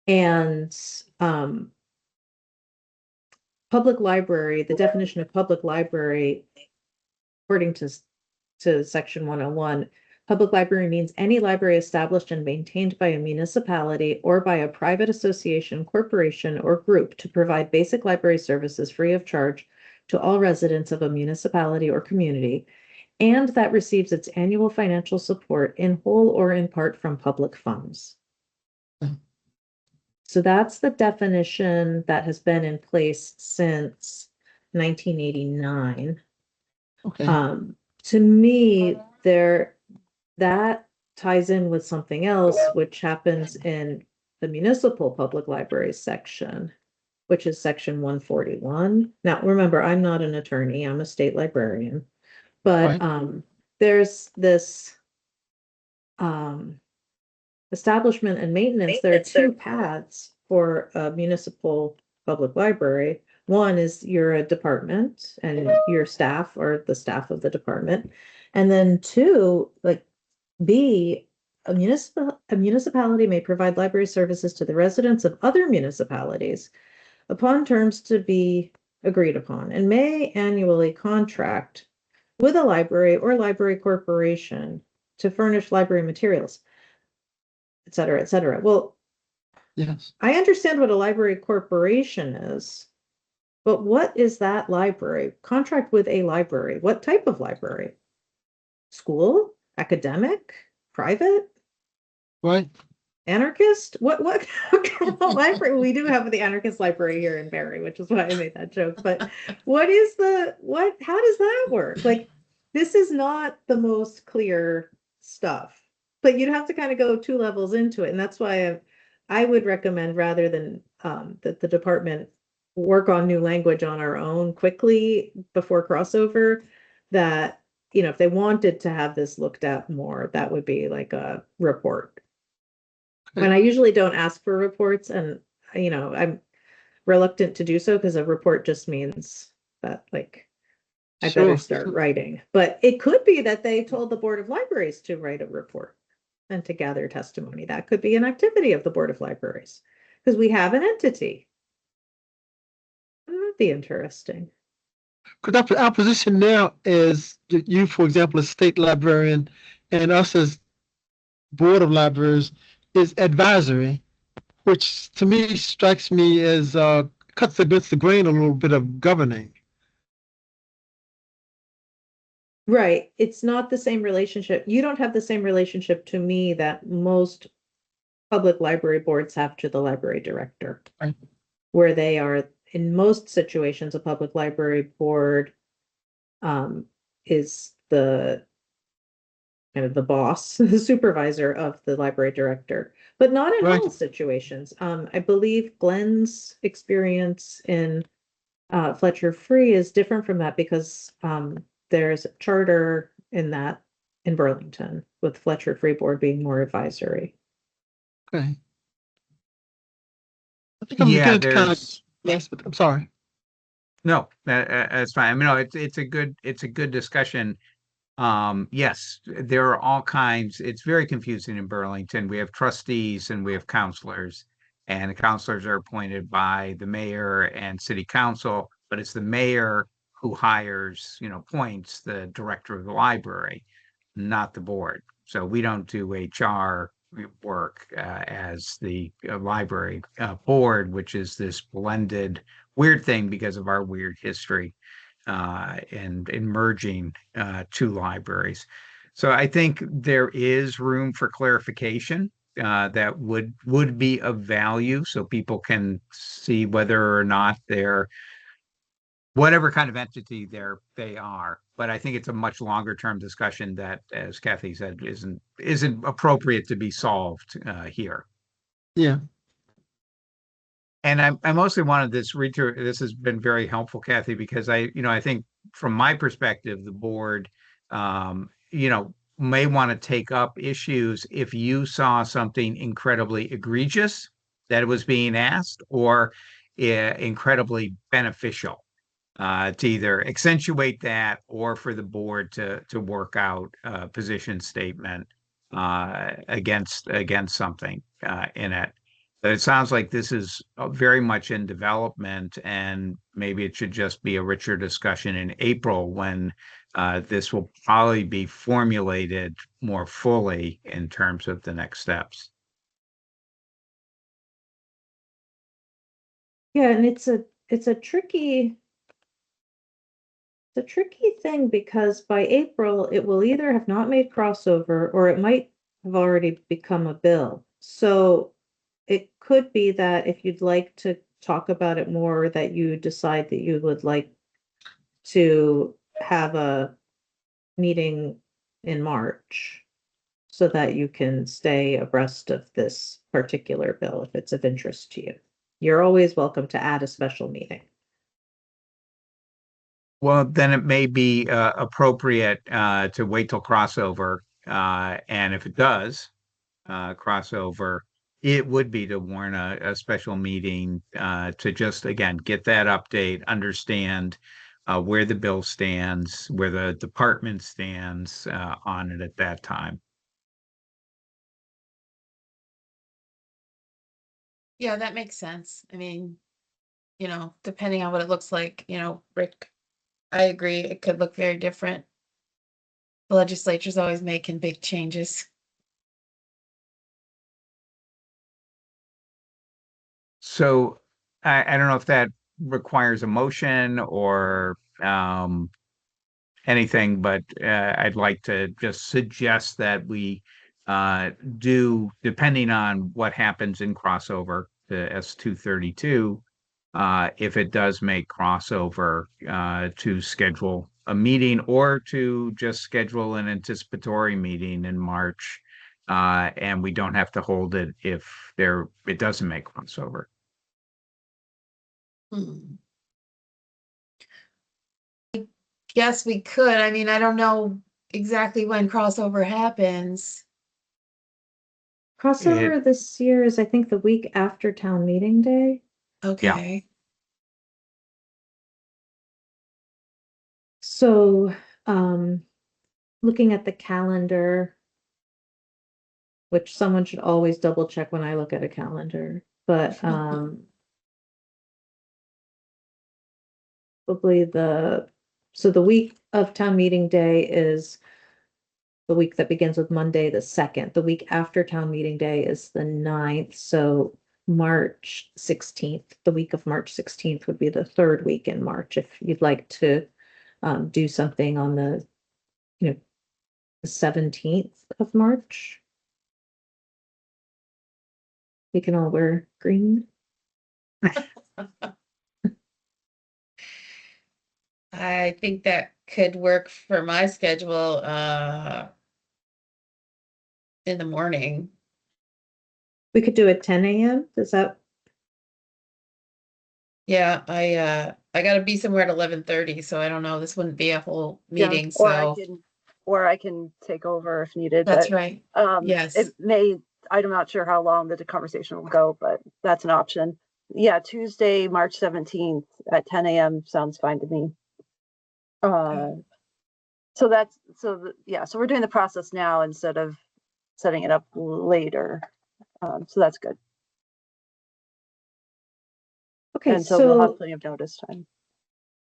And public library, the definition of public library, according to section 101, public library means any library established and maintained by a municipality or by a private association, corporation, or group to provide basic library services free of charge to all residents of a municipality or community, and that receives its annual financial support in whole or in part from public funds. So that's the definition that has been in place since 1989. Okay. To me, that ties in with something else, which happens in the municipal public libraries section, which is section 141. Now, remember, I'm not an attorney, I'm a state librarian, but Right. there's this establishment and maintenance. There are two paths for a municipal public library. One is you're a department and your staff or the staff of the department. And then two, like B, a municipality may provide library services to the residents of other municipalities upon terms to be agreed upon and may annually contract with a library or library corporation to furnish library materials, et cetera, et cetera. Well, Yes. I understand what a library corporation is, but what is that library? Contract with a library. What type of library? School? Academic? Private? Right. Anarchist? What library? We do have the anarchist library here in Barry, which is why I made that joke. But how does that work? Like, this is not the most clear stuff, but you'd have to kind of go 2 levels into it. And that's why I would recommend, rather than that the department work on new language on our own quickly before crossover, that, if they wanted to have this looked at more, that would be like a report. And I usually don't ask for reports, and I'm reluctant to do so because a report just means that, like, I better start writing. But it could be that they told the Board of Libraries to write a report and to gather testimony. That could be an activity of the Board of Libraries because we have an entity. That'd be interesting. Because our position now is you, for example, as state librarian, and us as Board of Libraries is advisory, which to me strikes me as cuts against the grain a little bit of governing. Right. It's not the same relationship. You don't have the same relationship to me that most public library boards have to the library director, Right. Where they are, in most situations, a public library board is the kind of the boss, the supervisor of the library director, but not in all situations. I believe Glenn's experience in Fletcher Free is different from that because there's a charter in Burlington, with Fletcher Free Board being more advisory. Okay. I think Yeah, beginning to kind of, yes, but I'm sorry. No, that's fine. I mean, no, it's a good discussion. Yes, there are all kinds. It's very confusing in Burlington. We have trustees and we have counselors, and the counselors are appointed by the mayor and city council, but it's the mayor who hires, appoints the director of the library, not the board. So we don't do HR work as the library board, which is this blended weird thing because of our weird history and merging 2 libraries. So I think there is room for clarification that would be of value, so people can see whether or not they're whatever kind of entity they are. But I think it's a much longer term discussion that, as Kathy said, isn't appropriate to be solved here. Yeah. And I mostly wanted this read through. This has been very helpful, Kathy, because I think from my perspective, the board, may want to take up issues if you saw something incredibly egregious that was being asked, or incredibly beneficial, to either accentuate that or for the board to work out a position statement against something in it. But it sounds like this is very much in development, and maybe it should just be a richer discussion in April when this will probably be formulated more fully in terms of the next steps. Yeah, and it's a tricky thing because by April it will either have not made crossover or it might have already become a bill. So it could be that if you'd like to talk about it more, that you decide that you would like to have a meeting in March so that you can stay abreast of this particular bill if it's of interest to you. you're always welcome to add a special meeting. Well, then it may be appropriate to wait till crossover. And if it does crossover, it would be to warn a special meeting to just, again, get that update, understand where the bill stands, where the department stands on it at that time. Yeah, that makes sense. I mean, you know, depending on what it looks like, you know, Rick, I agree, it could look very different. The legislature's always making big changes. So I don't know if that requires a motion or anything, but I'd like to just suggest that we do, depending on what happens in crossover to S232, if it does make crossover, to schedule a meeting or to just schedule an anticipatory meeting in March. And we don't have to hold it if it doesn't make crossover. Yes, we could. I mean, I don't know exactly when crossover happens. Crossover this year is, I think, the week after town meeting day. Okay. So, looking at the calendar, which someone should always double check when I look at a calendar, but probably so the week of town meeting day is the week that begins with Monday, the 2nd. The week after town meeting day is the 9th. So March 16th, the week of March 16th would be the 3rd week in March. If you'd like to do something on the 17th of March. We can all wear green. I think that could work for my schedule in the morning. We could do it 10 a.m. Does that? Yeah, I gotta be somewhere at 11:30, so I don't know. This wouldn't be a whole meeting, Yeah, so or I can take over if needed. that's but, right. Yes. It may. I'm not sure how long the conversation will go, but that's an option. Yeah, Tuesday, March 17th at 10 a.m. sounds fine to me. So we're doing the process now instead of setting it up later. So that's good. Okay, and so we'll have plenty of notice time.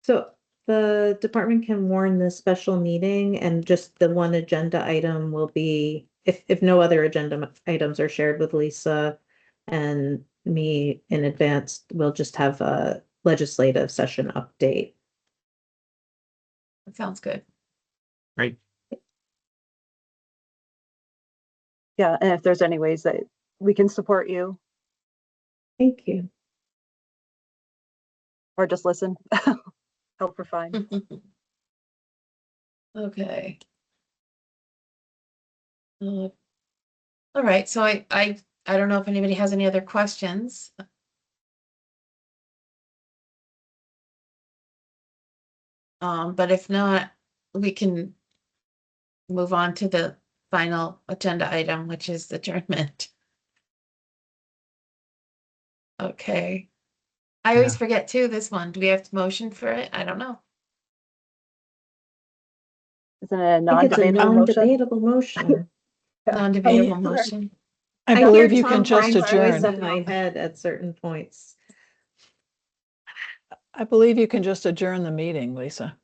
So the department can warn the special meeting, and just the one agenda item will be, if no other agenda items are shared with Lisa and me in advance, we'll just have a legislative session update. That sounds good. Right. Yeah, and if there's any ways that we can support you. Thank you. Or just listen. Help for fine. Okay. All right, so I don't know if anybody has any other questions. But if not, we can move on to the final agenda item, which is the adjournment. Okay. I always forget too, this one. Do we have to motion for it? I don't know. Isn't it a non-debatable motion? Non-debatable motion. I believe you can just adjourn. In my head at certain points. I believe you can just adjourn the meeting, Lisa.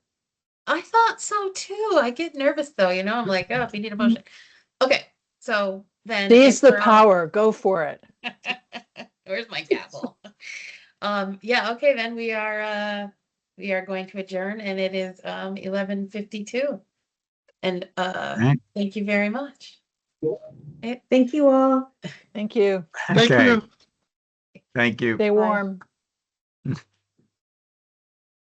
I thought so too. I get nervous though, you know, I'm like, oh, if we need a motion. Okay, so then. Seize the power, go for it. Where's my gavel? Yeah, okay, then we are going to adjourn, and it is 11:52. And thank you very much. Thank you all. Thank you. Okay. Thank you. Stay warm.